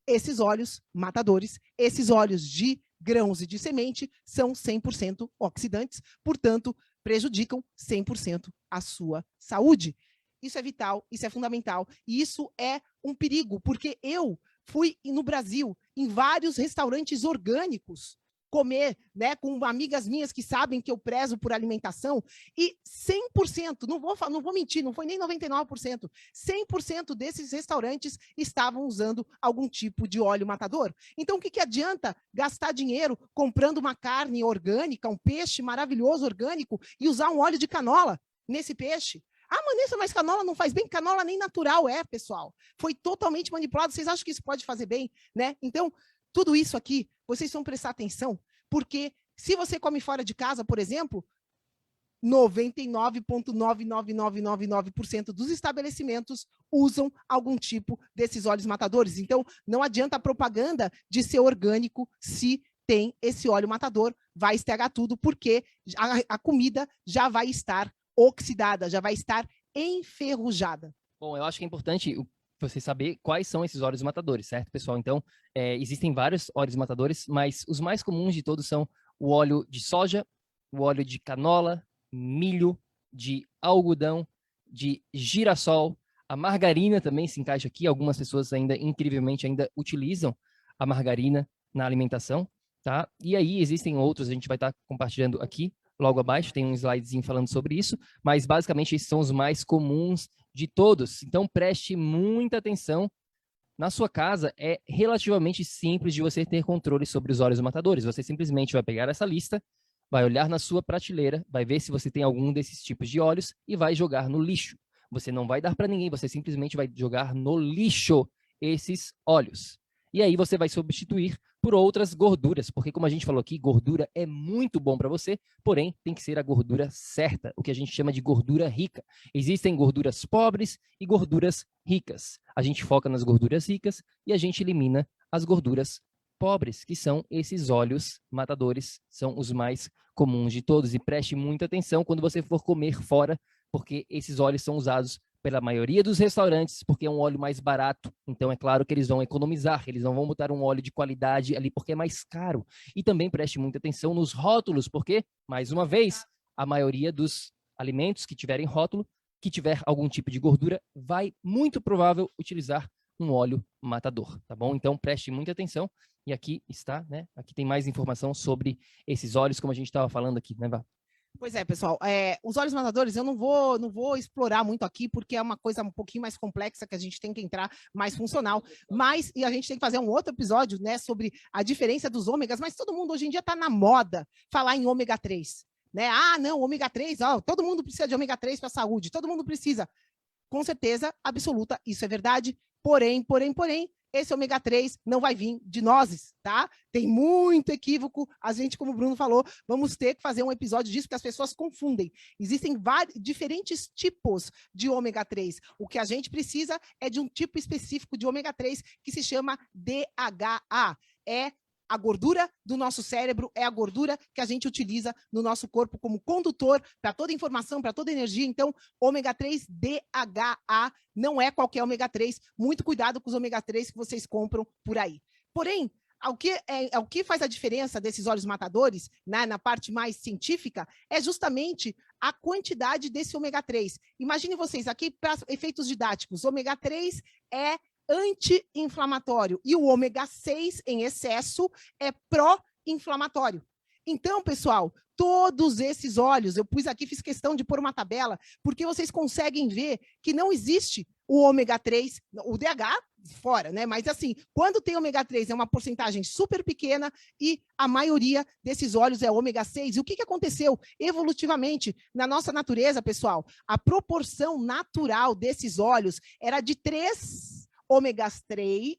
Speaker 2: Esses óleos matadores, esses óleos de grãos e de semente são 100% oxidantes, portanto, prejudicam 100% a sua saúde. Isso é vital, isso é fundamental, e isso é um perigo, porque eu fui no Brasil, em vários restaurantes orgânicos, comer, né, com amigas minhas que sabem que eu prezo por alimentação, e 100%, não vou mentir, não foi nem 99%, 100% desses restaurantes estavam usando algum tipo de óleo matador. Então, o que adianta gastar dinheiro comprando uma carne orgânica, um peixe maravilhoso orgânico, e usar um óleo de canola nesse peixe? Ah, Vanessa, mas canola não faz bem? Canola nem natural é, pessoal. Foi totalmente manipulado. Vocês acham que isso pode fazer bem, né? Então, tudo isso aqui, vocês vão prestar atenção, porque se você come fora de casa, por exemplo, 99,99999% dos estabelecimentos usam algum tipo desses óleos matadores. Então, não adianta a propaganda de ser orgânico se tem esse óleo matador, vai estragar tudo, porque a comida já vai estar oxidada, já vai estar enferrujada.
Speaker 1: Bom, eu acho que é importante você saber quais são esses óleos matadores, certo, pessoal? Então, existem vários óleos matadores, mas os mais comuns de todos são o óleo de soja, o óleo de canola, milho, de algodão, de girassol, a margarina também se encaixa aqui. Algumas pessoas ainda, incrivelmente, ainda utilizam a margarina na alimentação, tá? E aí existem outros, a gente vai estar compartilhando aqui, logo abaixo, tem um slidezinho falando sobre isso, mas basicamente esses são os mais comuns de todos. Então preste muita atenção. Na sua casa é relativamente simples de você ter controle sobre os óleos matadores. Você simplesmente vai pegar essa lista, vai olhar na sua prateleira, vai ver se você tem algum desses tipos de óleos e vai jogar no lixo. Você não vai dar para ninguém, você simplesmente vai jogar no lixo esses óleos. E aí você vai substituir por outras gorduras, porque como a gente falou aqui, gordura é muito bom para você, porém tem que ser a gordura certa, o que a gente chama de gordura rica. Existem gorduras pobres e gorduras ricas. A gente foca nas gorduras ricas e a gente elimina as gorduras pobres, que são esses óleos matadores, são os mais comuns de todos. E preste muita atenção quando você for comer fora, porque esses óleos são usados pela maioria dos restaurantes, porque é um óleo mais barato. Então, é claro que eles vão economizar, eles não vão botar um óleo de qualidade ali, porque é mais caro. E também preste muita atenção nos rótulos, porque, mais uma vez, a maioria dos alimentos que tiverem rótulo, que tiver algum tipo de gordura, vai, muito provável, utilizar um óleo matador, tá bom? Então, preste muita atenção. E aqui está, né? Aqui tem mais informação sobre esses óleos, como a gente estava falando aqui, né, Vá?
Speaker 2: Pois é, pessoal, os óleos matadores eu não vou explorar muito aqui, porque é uma coisa um pouquinho mais complexa, que a gente tem que entrar mais funcional, e a gente tem que fazer um outro episódio, né, sobre a diferença dos ômegas, mas todo mundo hoje em dia está na moda falar em ômega 3, né? Ah, não, ômega 3, todo mundo precisa de ômega 3 para a saúde, todo mundo precisa. Com certeza absoluta, isso é verdade, porém, esse ômega 3 não vai vir de nozes, tá? Tem muito equívoco. A gente, como o Bruno falou, vamos ter que fazer um episódio disso, porque as pessoas confundem. Existem diferentes tipos de ômega 3. O que a gente precisa é de um tipo específico de ômega 3 que se chama DHA. É a gordura do nosso cérebro, é a gordura que a gente utiliza no nosso corpo como condutor para toda informação, para toda energia. Então, ômega 3 DHA não é qualquer ômega 3. Muito cuidado com os ômega 3 que vocês compram por aí. Porém, o que faz a diferença desses óleos matadores, né, na parte mais científica, é justamente a quantidade desse ômega 3. Imagine vocês, aqui para efeitos didáticos, ômega 3 é anti-inflamatório e o ômega 6 em excesso é pró-inflamatório. Então, pessoal, todos esses óleos, eu pus aqui, fiz questão de pôr uma tabela, porque vocês conseguem ver que não existe o ômega 3, o DH fora, né? Mas assim, quando tem ômega 3 é uma porcentagem super pequena e a maioria desses óleos é ômega 6. E o que aconteceu evolutivamente na nossa natureza, pessoal? A proporção natural desses óleos era de 3 ômegas 3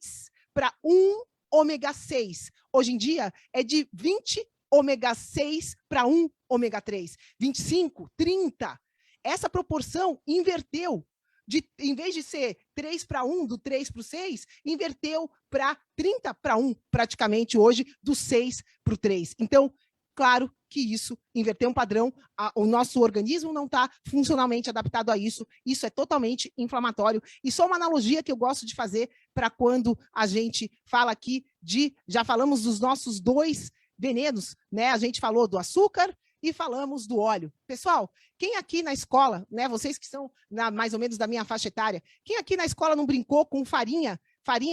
Speaker 2: para 1 ômega 6. Hoje em dia é de 20 ômega 6 para 1 ômega 3. 25, 30. Essa proporção inverteu. Em vez de ser 3 para 1, do 3 para o 6, inverteu para 30 para 1, praticamente hoje, do 6 para o 3. Então, claro que isso inverteu um padrão, o nosso organismo não está funcionalmente adaptado a isso, isso é totalmente inflamatório. E só uma analogia que eu gosto de fazer para quando a gente fala aqui já falamos dos nossos 2 venenos, né? A gente falou do açúcar e falamos do óleo. Pessoal, quem aqui na escola, né, vocês que são mais ou menos da minha faixa etária, quem aqui na escola não brincou com farinha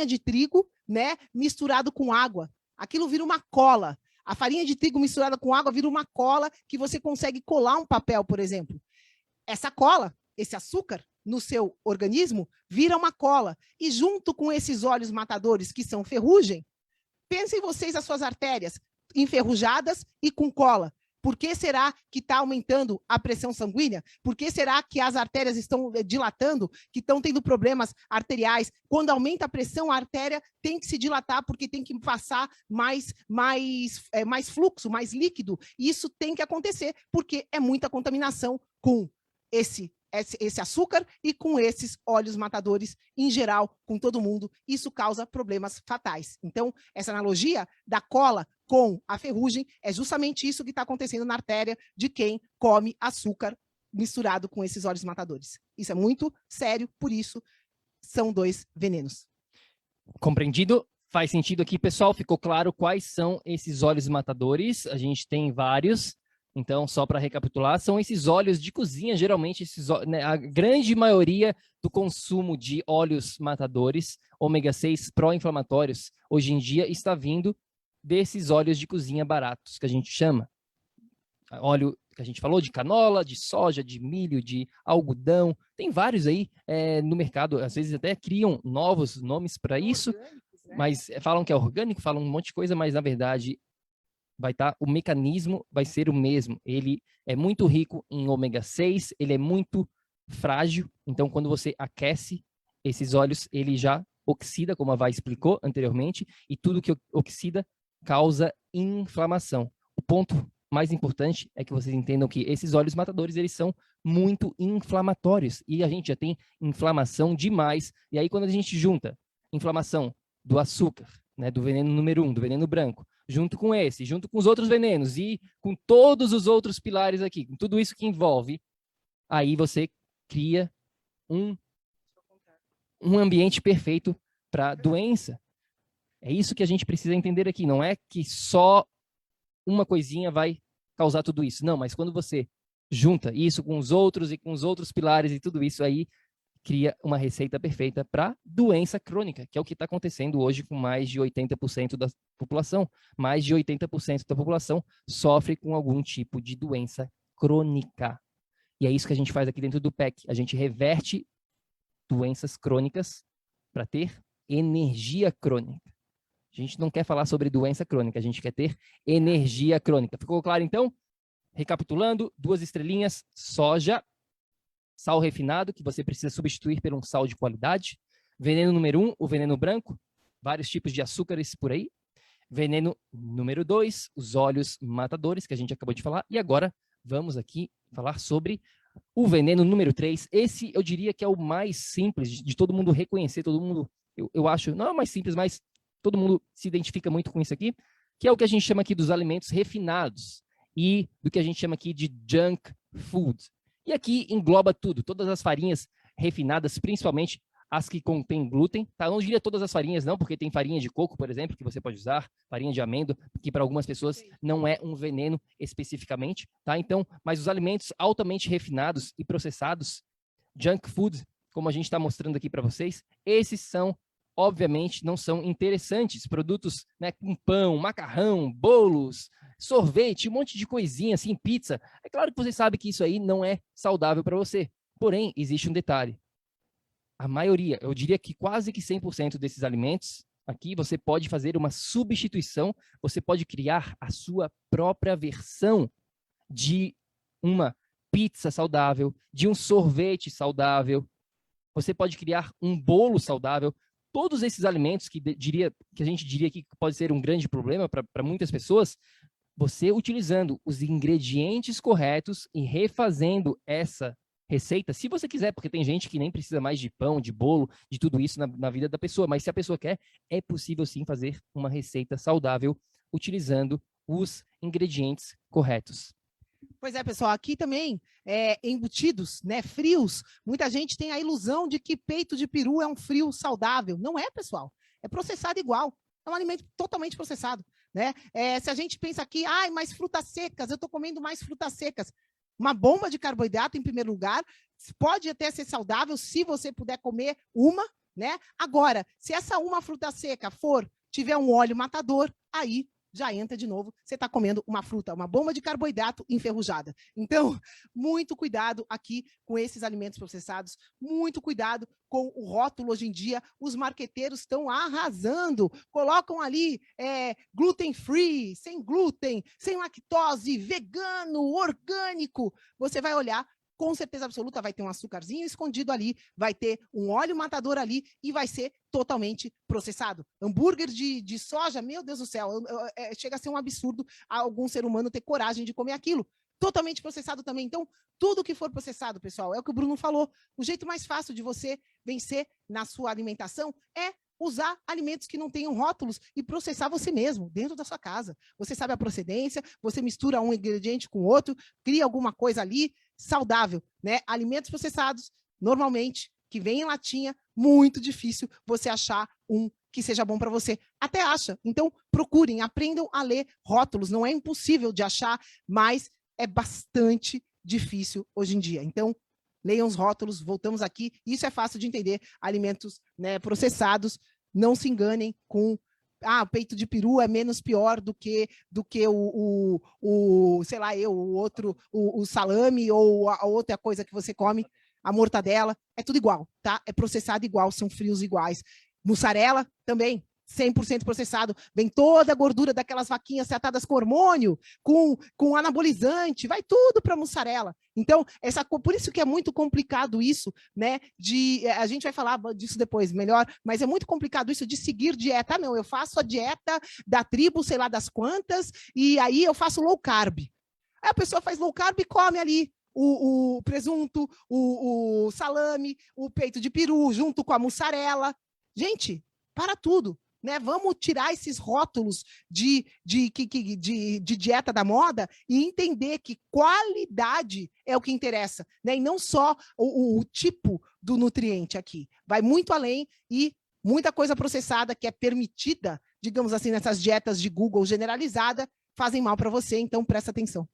Speaker 2: de trigo, né, misturado com água? Aquilo vira uma cola. A farinha de trigo misturada com água vira uma cola que você consegue colar um papel, por exemplo. Essa cola, esse açúcar, no seu organismo, vira uma cola. E junto com esses óleos matadores, que são ferrugem, pensem vocês as suas artérias enferrujadas e com cola. Por que será que está aumentando a pressão sanguínea? Por que será que as artérias estão dilatando, que estão tendo problemas arteriais? Quando aumenta a pressão, a artéria tem que se dilatar, porque tem que passar mais fluxo, mais líquido. E isso tem que acontecer, porque é muita contaminação com esse açúcar e com esses óleos matadores em geral, com todo mundo. Isso causa problemas fatais. Então, essa analogia da cola com a ferrugem é justamente isso que está acontecendo na artéria de quem come açúcar misturado com esses óleos matadores. Isso é muito sério, por isso são 2 venenos.
Speaker 1: Compreendido? Faz sentido aqui, pessoal? Ficou claro quais são esses óleos matadores? A gente tem vários. Então, só para recapitular, são esses óleos de cozinha, geralmente, a grande maioria do consumo de óleos matadores, ômega 6 pró-inflamatórios, hoje em dia está vindo desses óleos de cozinha baratos, que a gente chama. Óleo que a gente falou de canola, de soja, de milho, de algodão, tem vários aí no mercado, às vezes até criam novos nomes para isso, mas falam que é orgânico, falam um monte de coisa, mas na verdade o mecanismo vai ser o mesmo. Ele é muito rico em ômega 6, ele é muito frágil, então quando você aquece esses óleos, ele já oxida, como a Vai explicou anteriormente, e tudo que oxida causa inflamação. O ponto mais importante é que vocês entendam que esses óleos matadores, eles são muito inflamatórios, e a gente já tem inflamação demais, e aí quando a gente junta inflamação do açúcar, né, do veneno número 1, do veneno branco, junto com esse, junto com os outros venenos e com todos os outros pilares aqui, com tudo isso que envolve, aí você cria um ambiente perfeito para doença. É isso que a gente precisa entender aqui. Não é que só uma coisinha vai causar tudo isso. Não, mas quando você junta isso com os outros e com os outros pilares e tudo isso aí, cria uma receita perfeita para doença crônica, que é o que está acontecendo hoje com mais de 80% da população. Mais de 80% da população sofre com algum tipo de doença crônica. E é isso que a gente faz aqui dentro do PEC. A gente reverte doenças crônicas para ter energia crônica. A gente não quer falar sobre doença crônica, a gente quer ter energia crônica. Ficou claro, então? Recapitulando, 2 estrelinhas, soja, sal refinado, que você precisa substituir por um sal de qualidade. Veneno número 1, o veneno branco, vários tipos de açúcares por aí. Veneno número 2, os óleos matadores, que a gente acabou de falar. E agora, vamos aqui falar sobre o veneno número 3. Esse, eu diria que é o mais simples de todo mundo reconhecer, todo mundo, eu acho, não é o mais simples, mas todo mundo se identifica muito com isso aqui, que é o que a gente chama aqui dos alimentos refinados e do que a gente chama aqui de junk food. E aqui engloba tudo, todas as farinhas refinadas, principalmente as que contêm glúten, tá? Eu não diria todas as farinhas não, porque tem farinha de coco, por exemplo, que você pode usar, farinha de amêndoa, que para algumas pessoas não é um veneno especificamente, tá? Então, mas os alimentos altamente refinados e processados, junk food, como a gente está mostrando aqui para vocês, esses são, obviamente, não são interessantes. Produtos, né, com pão, macarrão, bolos, sorvete, um monte de coisinha, assim, pizza. É claro que você sabe que isso aí não é saudável para você. Porém, existe um detalhe. A maioria, eu diria que quase que 100% desses alimentos, aqui você pode fazer uma substituição, você pode criar a sua própria versão de uma pizza saudável, de um sorvete saudável. Você pode criar um bolo saudável. Todos esses alimentos que a gente diria que pode ser um grande problema para muitas pessoas, você utilizando os ingredientes corretos e refazendo essa receita, se você quiser, porque tem gente que nem precisa mais de pão, de bolo, de tudo isso na vida da pessoa, mas se a pessoa quer, é possível sim fazer uma receita saudável utilizando os ingredientes corretos.
Speaker 2: Pois é, pessoal, aqui também, embutidos, né, frios, muita gente tem a ilusão de que peito de peru é um frio saudável. Não é, pessoal. É processado igual. É um alimento totalmente processado. né? Se a gente pensa aqui, mais frutas secas, eu estou comendo mais frutas secas. Uma bomba de carboidrato, em primeiro lugar, pode até ser saudável se você puder comer uma, né? Agora, se essa uma fruta seca tiver um óleo matador, aí já entra de novo, você está comendo uma fruta, uma bomba de carboidrato enferrujada. Então, muito cuidado aqui com esses alimentos processados, muito cuidado com o rótulo hoje em dia, os marqueteiros estão arrasando, colocam ali gluten free, sem glúten, sem lactose, vegano, orgânico, você vai olhar, com certeza absoluta vai ter um açúcarzinho escondido ali, vai ter um óleo matador ali e vai ser totalmente processado. Hambúrguer de soja, meu Deus do céu, chega a ser um absurdo algum ser humano ter coragem de comer aquilo. Totalmente processado também. Então, tudo que for processado, pessoal, é o que o Bruno falou. O jeito mais fácil de você vencer na sua alimentação é usar alimentos que não tenham rótulos e processar você mesmo, dentro da sua casa. Você sabe a procedência, você mistura um ingrediente com outro, cria alguma coisa ali saudável, né? Alimentos processados, normalmente, que vem em latinha, muito difícil você achar um que seja bom para você. Até acha. Então, procurem, aprendam a ler rótulos. Não é impossível de achar, mas é bastante difícil hoje em dia. Então, leiam os rótulos, voltamos aqui. Isso é fácil de entender. Alimentos, né, processados, não se enganem com o peito de peru é menos pior do que sei lá, o salame ou a outra coisa que você come, a mortadela, é tudo igual, tá? É processado igual, são frios iguais. Mussarela também, 100% processado, vem toda a gordura daquelas vaquinhas tratadas com hormônio, com anabolizante, vai tudo para mussarela. Então, por isso que é muito complicado isso, né? A gente vai falar disso depois melhor, mas é muito complicado isso de seguir dieta. Não, eu faço a dieta da tribo, sei lá das quantas, e aí eu faço low carb. Aí a pessoa faz low carb e come ali o presunto, o salame, o peito de peru, junto com a mussarela. Gente, para tudo. Né? Vamos tirar esses rótulos de dieta da moda e entender que qualidade é o que interessa, né? E não só o tipo do nutriente aqui. Vai muito além e muita coisa processada que é permitida, digamos assim, nessas dietas de Google generalizada, fazem mal para você, então presta atenção.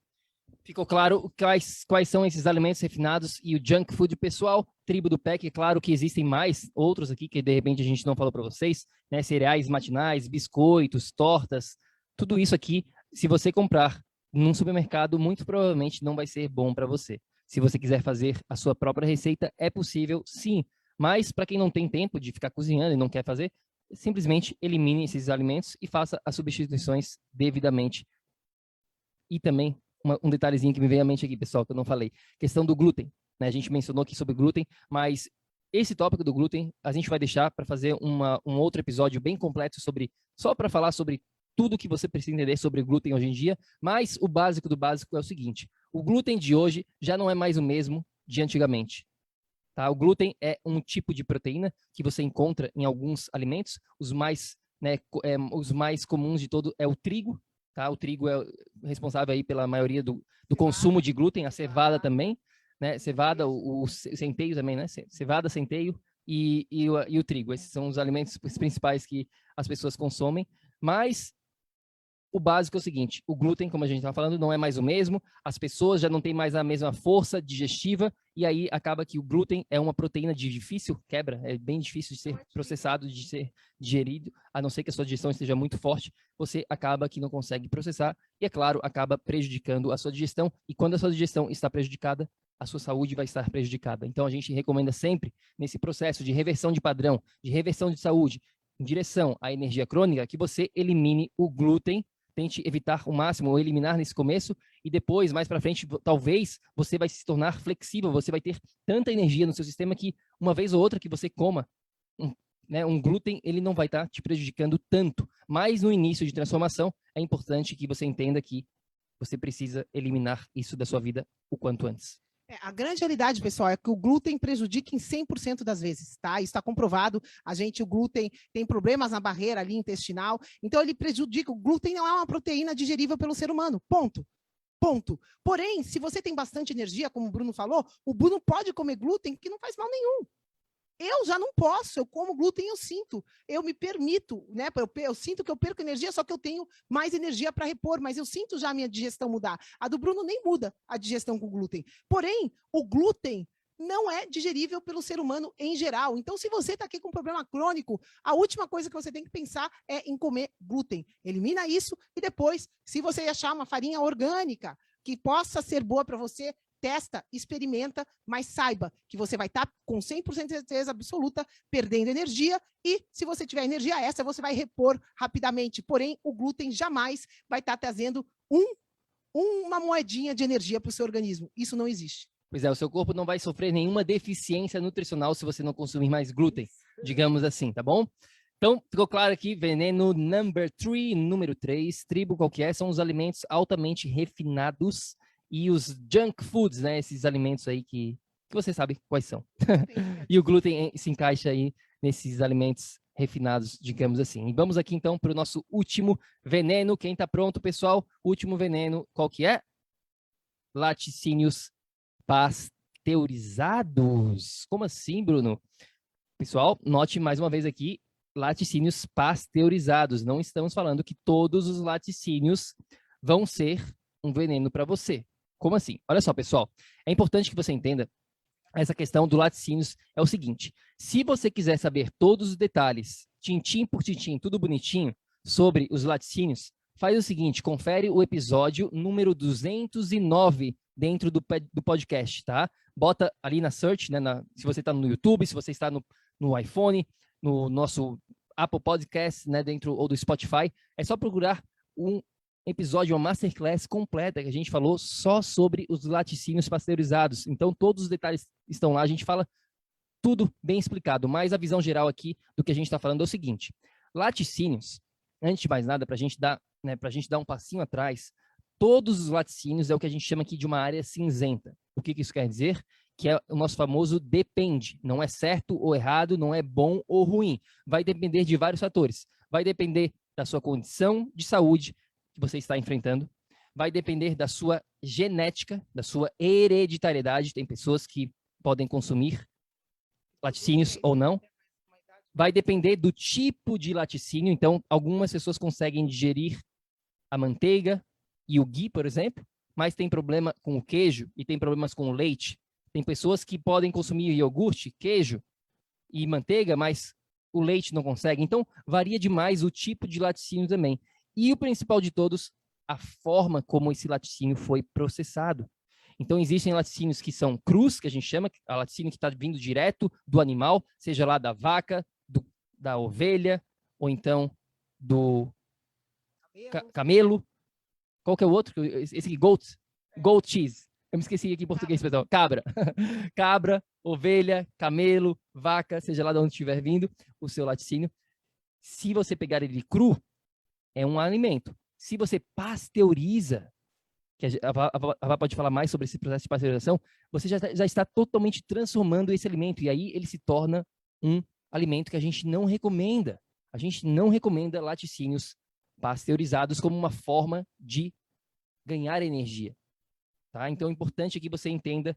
Speaker 1: Ficou claro quais são esses alimentos refinados e o junk food pessoal, tribo do PEC. É claro que existem mais outros aqui que de repente a gente não falou para vocês, né? Cereais matinais, biscoitos, tortas, tudo isso aqui, se você comprar num supermercado, muito provavelmente não vai ser bom para você. Se você quiser fazer a sua própria receita, é possível sim, mas para quem não tem tempo de ficar cozinhando e não quer fazer, simplesmente elimine esses alimentos e faça as substituições devidamente. E também um detalhezinho que me veio à mente aqui, pessoal, que eu não falei. Questão do glúten. Né? A gente mencionou aqui sobre glúten, mas esse tópico do glúten a gente vai deixar para fazer um outro episódio bem completo só para falar sobre tudo que você precisa entender sobre glúten hoje em dia, mas o básico do básico é o seguinte: o glúten de hoje já não é mais o mesmo de antigamente. Tá? O glúten é um tipo de proteína que você encontra em alguns alimentos, os mais comuns de todo é o trigo. Tá? O trigo é responsável aí pela maioria do consumo de glúten, a cevada também, né? Cevada, o centeio também, né? Cevada, centeio e o trigo. Esses são os alimentos principais que as pessoas consomem, mas o básico é o seguinte: o glúten, como a gente estava falando, não é mais o mesmo, as pessoas já não têm mais a mesma força digestiva, e aí acaba que o glúten é uma proteína de difícil quebra, é bem difícil de ser processado, de ser digerido, a não ser que a sua digestão esteja muito forte, você acaba que não consegue processar, e é claro, acaba prejudicando a sua digestão, e quando a sua digestão está prejudicada, a sua saúde vai estar prejudicada. Então a gente recomenda sempre, nesse processo de reversão de padrão, de reversão de saúde, em direção à energia crônica, que você elimine o glúten. Tente evitar o máximo ou eliminar nesse começo e depois, mais para frente, talvez você vai se tornar flexível, você vai ter tanta energia no seu sistema que uma vez ou outra que você coma um glúten, ele não vai estar te prejudicando tanto. Mas no início de transformação, é importante que você entenda que você precisa eliminar isso da sua vida o quanto antes.
Speaker 2: A grande realidade, pessoal, é que o glúten prejudica em 100% das vezes, tá? Isso está comprovado. O glúten tem problemas na barreira ali intestinal, então ele prejudica. O glúten não é uma proteína digerível pelo ser humano, ponto. Ponto. Porém, se você tem bastante energia, como o Bruno falou, o Bruno pode comer glúten que não faz mal nenhum. Eu já não posso, eu como glúten, eu sinto, eu me permito, né? Eu sinto que eu perco energia, só que eu tenho mais energia para repor, mas eu sinto já a minha digestão mudar. A do Bruno nem muda a digestão com glúten. Porém, o glúten não é digerível pelo ser humano em geral. Então, se você está aqui com um problema crônico, a última coisa que você tem que pensar é em comer glúten. Elimina isso e depois, se você achar uma farinha orgânica que possa ser boa para você, testa, experimenta, mas saiba que você vai estar com 100% de certeza absoluta perdendo energia e se você tiver energia extra, você vai repor rapidamente. Porém, o glúten jamais vai estar trazendo uma moedinha de energia para o seu organismo. Isso não existe.
Speaker 1: Pois é, o seu corpo não vai sofrer nenhuma deficiência nutricional se você não consumir mais glúten, digamos assim, tá bom? Então, ficou claro aqui, veneno número 3, tribo qual que é? São os alimentos altamente refinados e os junk foods, né? Esses alimentos aí que você sabe quais são. E o glúten se encaixa aí nesses alimentos refinados, digamos assim. E vamos aqui então para o nosso último veneno. Quem está pronto, pessoal? Último veneno, qual que é? Laticínios pasteurizados. Como assim, Bruno? Pessoal, note mais uma vez aqui, laticínios pasteurizados. Não estamos falando que todos os laticínios vão ser um veneno para você. Como assim? Olha só, pessoal, é importante que você entenda essa questão do laticínios. É o seguinte, se você quiser saber todos os detalhes, tintim por tintim, tudo bonitinho, sobre os laticínios, faz o seguinte, confere o episódio número 209 dentro do podcast, tá? Bota ali na search, né, se você está no YouTube, se você está no iPhone, no nosso Apple Podcast, né, dentro ou do Spotify, é só procurar um episódio, uma masterclass completa que a gente falou só sobre os laticínios pasteurizados. Então, todos os detalhes estão lá, a gente fala tudo bem explicado, mas a visão geral aqui do que a gente está falando é o seguinte, laticínios, antes de mais nada, para a gente dar um passinho atrás, todos os laticínios é o que a gente chama aqui de uma área cinzenta. O que isso quer dizer? Que é o nosso famoso depende. Não é certo ou errado, não é bom ou ruim. Vai depender de vários fatores. Vai depender da sua condição de saúde que você está enfrentando. Vai depender da sua genética, da sua hereditariedade. Tem pessoas que podem consumir laticínios ou não. Vai depender do tipo de laticínio. Então, algumas pessoas conseguem digerir a manteiga e o ghee, por exemplo, mas tem problema com o queijo e tem problemas com o leite. Tem pessoas que podem consumir iogurte, queijo e manteiga, mas o leite não consegue. Então, varia demais o tipo de laticínio também. E o principal de todos, a forma como esse laticínio foi processado. Então, existem laticínios que são crus, que a gente chama, a laticínio que está vindo direto do animal, seja lá da vaca, da ovelha, ou então do camelo. Qual que é o outro? Esse aqui, goat cheese. Eu me esqueci aqui em português, pessoal. Cabra. Cabra, ovelha, camelo, vaca, seja lá de onde estiver vindo o seu laticínio. Se você pegar ele cru, é um alimento. Se você pasteuriza, que a Vá pode falar mais sobre esse processo de pasteurização, você já está totalmente transformando esse alimento. E aí ele se torna um alimento que a gente não recomenda. A gente não recomenda laticínios pasteurizados como uma forma de ganhar energia. Tá? Então é importante que você entenda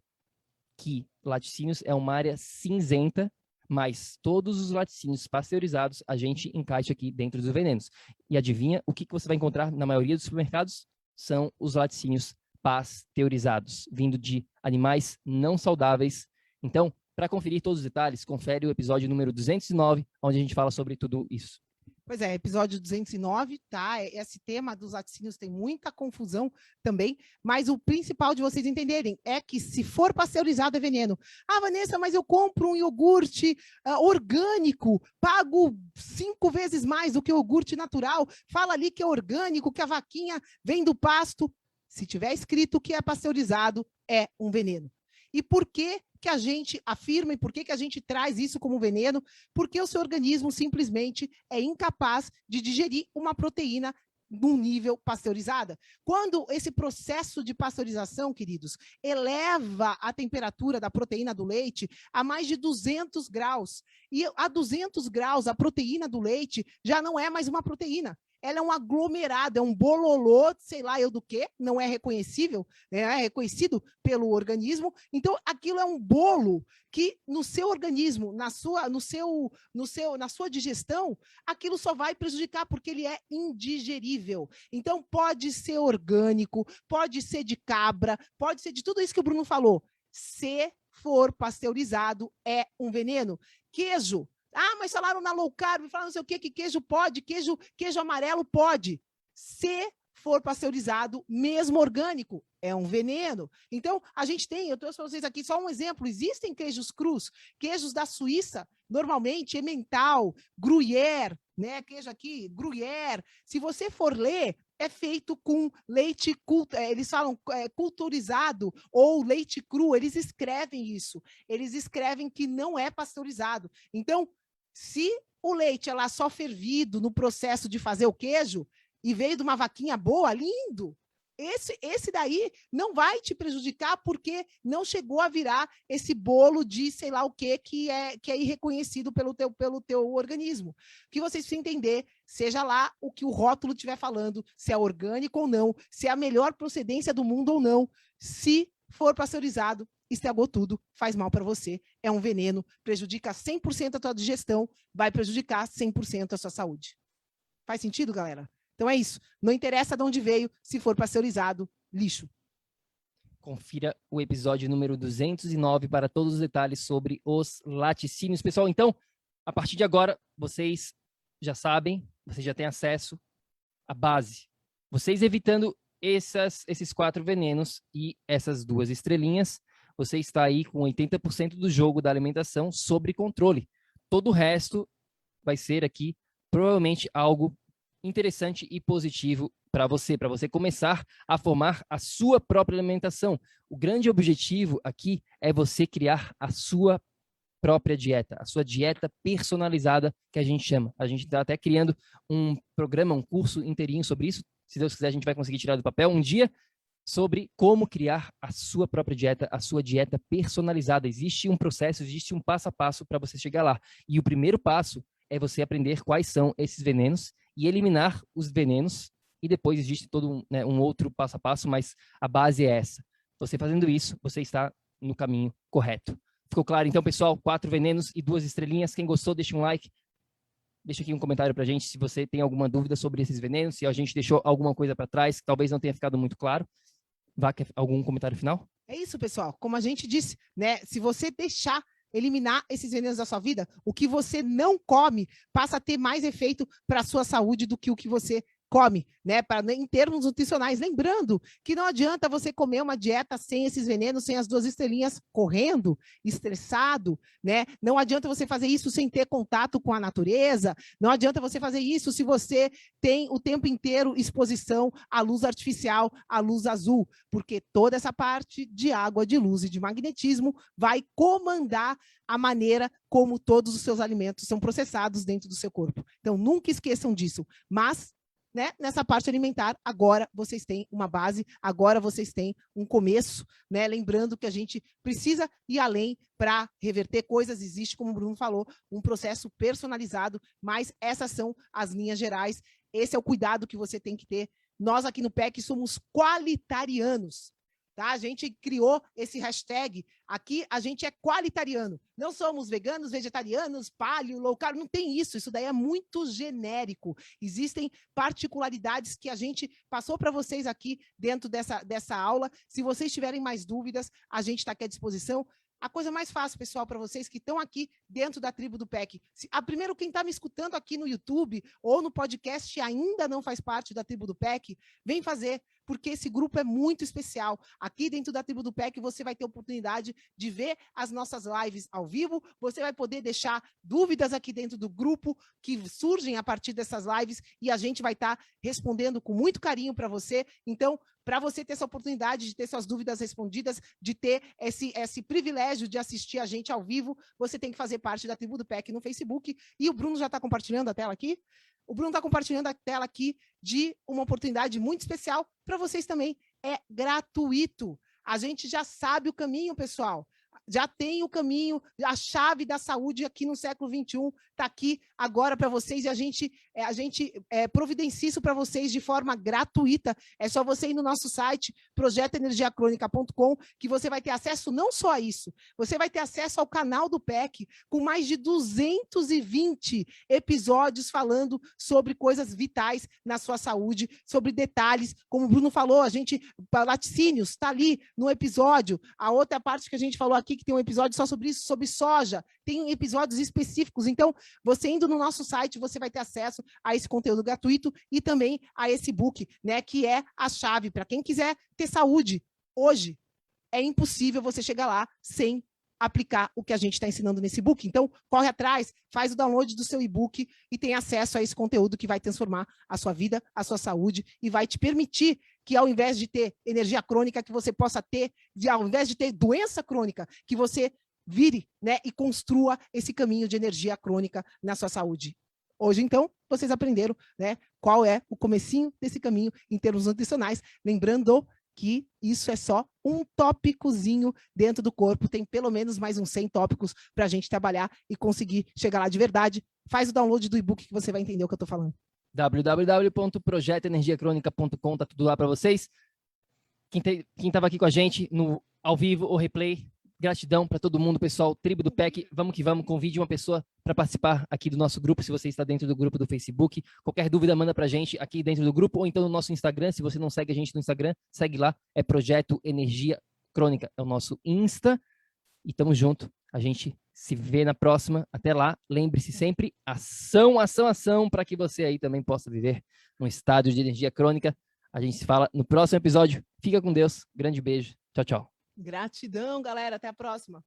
Speaker 1: que laticínios é uma área cinzenta, mas todos os laticínios pasteurizados a gente encaixa aqui dentro dos venenos. E adivinha o que você vai encontrar na maioria dos supermercados? São os laticínios pasteurizados, vindo de animais não saudáveis. Então, para conferir todos os detalhes, confere o episódio número 209, onde a gente fala sobre tudo isso.
Speaker 2: Pois é, episódio 209, tá? Esse tema dos laticínios tem muita confusão também, mas o principal de vocês entenderem é que se for pasteurizado é veneno. Ah, Vanessa, mas eu compro um iogurte orgânico, pago 5 vezes mais do que o iogurte natural, fala ali que é orgânico, que a vaquinha vem do pasto. Se tiver escrito que é pasteurizado, é um veneno. E por que a gente afirma e por que a gente traz isso como veneno? Porque o seu organismo simplesmente é incapaz de digerir uma proteína num nível pasteurizada. Quando esse processo de pasteurização, queridos, eleva a temperatura da proteína do leite a mais de 200 graus, e a 200 graus a proteína do leite já não é mais uma proteína, ela é um aglomerado, é um bololô, sei lá eu do que, não é reconhecível, né? É reconhecido pelo organismo. Então, aquilo é um bolo que no seu organismo, na sua digestão, aquilo só vai prejudicar porque ele é indigerível. Então, pode ser orgânico, pode ser de cabra, pode ser de tudo isso que o Bruno falou. Se for pasteurizado, é um veneno. Queijo. Ah, mas falaram na low carb, falaram não sei o que queijo pode, queijo amarelo pode. Se for pasteurizado, mesmo orgânico, é um veneno. Então, a gente tem, eu trouxe para vocês aqui só um exemplo, existem queijos crus, queijos da Suíça, normalmente, Emmental, Gruyère, né? Queijo aqui, Gruyère. Se você for ler, é feito com leite, eles falam culturizado ou leite cru, eles escrevem isso. Eles escrevem que não é pasteurizado. Então, se o leite é lá só fervido no processo de fazer o queijo e veio de uma vaquinha boa, lindo, esse daí não vai te prejudicar porque não chegou a virar esse bolo de sei lá o que é irreconhecido pelo teu organismo. Que vocês precisam entender, seja lá o que o rótulo estiver falando, se é orgânico ou não, se é a melhor procedência do mundo ou não, se for pasteurizado, estragou tudo, faz mal para você, é um veneno, prejudica 100% a tua digestão, vai prejudicar 100% a sua saúde. Faz sentido, galera? Então é isso. Não interessa de onde veio, se for pasteurizado, lixo.
Speaker 1: Confira o episódio número 209 para todos os detalhes sobre os laticínios. Pessoal, então, a partir de agora, vocês já sabem, vocês já têm acesso à base. Vocês evitando esses 4 venenos e essas 2 estrelinhas, você está aí com 80% do jogo da alimentação sob controle. Todo o resto vai ser aqui, provavelmente, algo interessante e positivo para você começar a formar a sua própria alimentação. O grande objetivo aqui é você criar a sua própria dieta, a sua dieta personalizada, que a gente chama. A gente está até criando um programa, um curso inteirinho sobre isso. Se Deus quiser, a gente vai conseguir tirar do papel um dia sobre como criar a sua própria dieta, a sua dieta personalizada. Existe um processo, existe um passo a passo para você chegar lá. E o primeiro passo é você aprender quais são esses venenos e eliminar os venenos, e depois existe todo um outro passo a passo, mas a base é essa. Você fazendo isso, você está no caminho correto. Ficou claro, então, pessoal? 4 venenos e 2 estrelinhas. Quem gostou, deixa um like. Deixa aqui um comentário pra gente se você tem alguma dúvida sobre esses venenos, se a gente deixou alguma coisa para trás, que talvez não tenha ficado muito claro. Vá, quer algum comentário final?
Speaker 2: É isso, pessoal. Como a gente disse, né? Se você deixar eliminar esses venenos da sua vida, o que você não come passa a ter mais efeito para a sua saúde do que o que você come, né? Em termos nutricionais. Lembrando que não adianta você comer uma dieta sem esses venenos, sem as 2 estrelinhas, correndo, estressado, né? Não adianta você fazer isso sem ter contato com a natureza, não adianta você fazer isso se você tem o tempo inteiro exposição à luz artificial, à luz azul, porque toda essa parte de água, de luz e de magnetismo vai comandar a maneira como todos os seus alimentos são processados dentro do seu corpo. Então, nunca esqueçam disso. Mas né, nessa parte alimentar, agora vocês têm uma base, agora vocês têm um começo, né? Lembrando que a gente precisa ir além para reverter coisas, existe, como o Bruno falou, um processo personalizado, mas essas são as linhas gerais, esse é o cuidado que você tem que ter. Nós aqui no PEC somos qualitarianos. Tá? A gente criou esse hashtag, aqui a gente é qualitariano, não somos veganos, vegetarianos, paleo, low carb, não tem isso daí é muito genérico, existem particularidades que a gente passou para vocês aqui dentro dessa aula, se vocês tiverem mais dúvidas, a gente está aqui à disposição. A coisa mais fácil, pessoal, para vocês que estão aqui dentro da tribo do PEC. Primeiro, quem está me escutando aqui no YouTube ou no podcast e ainda não faz parte da tribo do PEC, vem fazer, porque esse grupo é muito especial. Aqui dentro da tribo do PEC, você vai ter oportunidade de ver as nossas lives ao vivo, você vai poder deixar dúvidas aqui dentro do grupo que surgem a partir dessas lives e a gente vai estar respondendo com muito carinho para você. Então, para você ter essa oportunidade de ter suas dúvidas respondidas, de ter esse privilégio de assistir a gente ao vivo, você tem que fazer parte da tribo do PEC no Facebook. E o Bruno já está compartilhando a tela aqui. O Bruno está compartilhando a tela aqui de uma oportunidade muito especial para vocês também. É gratuito. A gente já sabe o caminho, pessoal. já tem o caminho, a chave da saúde aqui no século XXI, está aqui agora para vocês, e a gente providencia isso para vocês de forma gratuita. É só você ir no nosso site, projetoenergiacronica.com, que você vai ter acesso não só a isso, você vai ter acesso ao canal do PEC, com mais de 220 episódios falando sobre coisas vitais na sua saúde, sobre detalhes, como o Bruno falou, laticínios, está ali no episódio, a outra parte que a gente falou aqui, que tem um episódio só sobre isso, sobre soja, tem episódios específicos. Então, você indo no nosso site, você vai ter acesso a esse conteúdo gratuito e também a esse book, né, que é a chave para quem quiser ter saúde. Hoje, é impossível você chegar lá sem aplicar o que a gente está ensinando nesse book. Então, corre atrás, faz o download do seu e-book e tem acesso a esse conteúdo que vai transformar a sua vida, a sua saúde e vai te permitir que, ao invés de ter energia crônica, que você possa ter, ao invés de ter doença crônica, que você vire, né, e construa esse caminho de energia crônica na sua saúde. Hoje, então, vocês aprenderam, né, qual é o comecinho desse caminho em termos nutricionais. Lembrando que isso é só um tópicozinho dentro do corpo, tem pelo menos mais uns 100 tópicos para a gente trabalhar e conseguir chegar lá de verdade. Faz o download do e-book que você vai entender o que eu estou falando.
Speaker 1: www.projetoenergiacronica.com, tá tudo lá para vocês. Quem estava aqui com a gente no ao vivo ou replay, gratidão para todo mundo, pessoal, tribo do PEC, vamos que vamos, convide uma pessoa para participar aqui do nosso grupo, se você está dentro do grupo do Facebook. Qualquer dúvida, manda para a gente aqui dentro do grupo, ou então no nosso Instagram, se você não segue a gente no Instagram, segue lá, é Projeto Energia Crônica, é o nosso Insta, e tamo junto, a gente se vê na próxima, até lá, lembre-se sempre, ação, ação, ação, para que você aí também possa viver num estado de energia crônica. A gente se fala no próximo episódio, fica com Deus, grande beijo, tchau, tchau.
Speaker 2: Gratidão, galera. Até a próxima.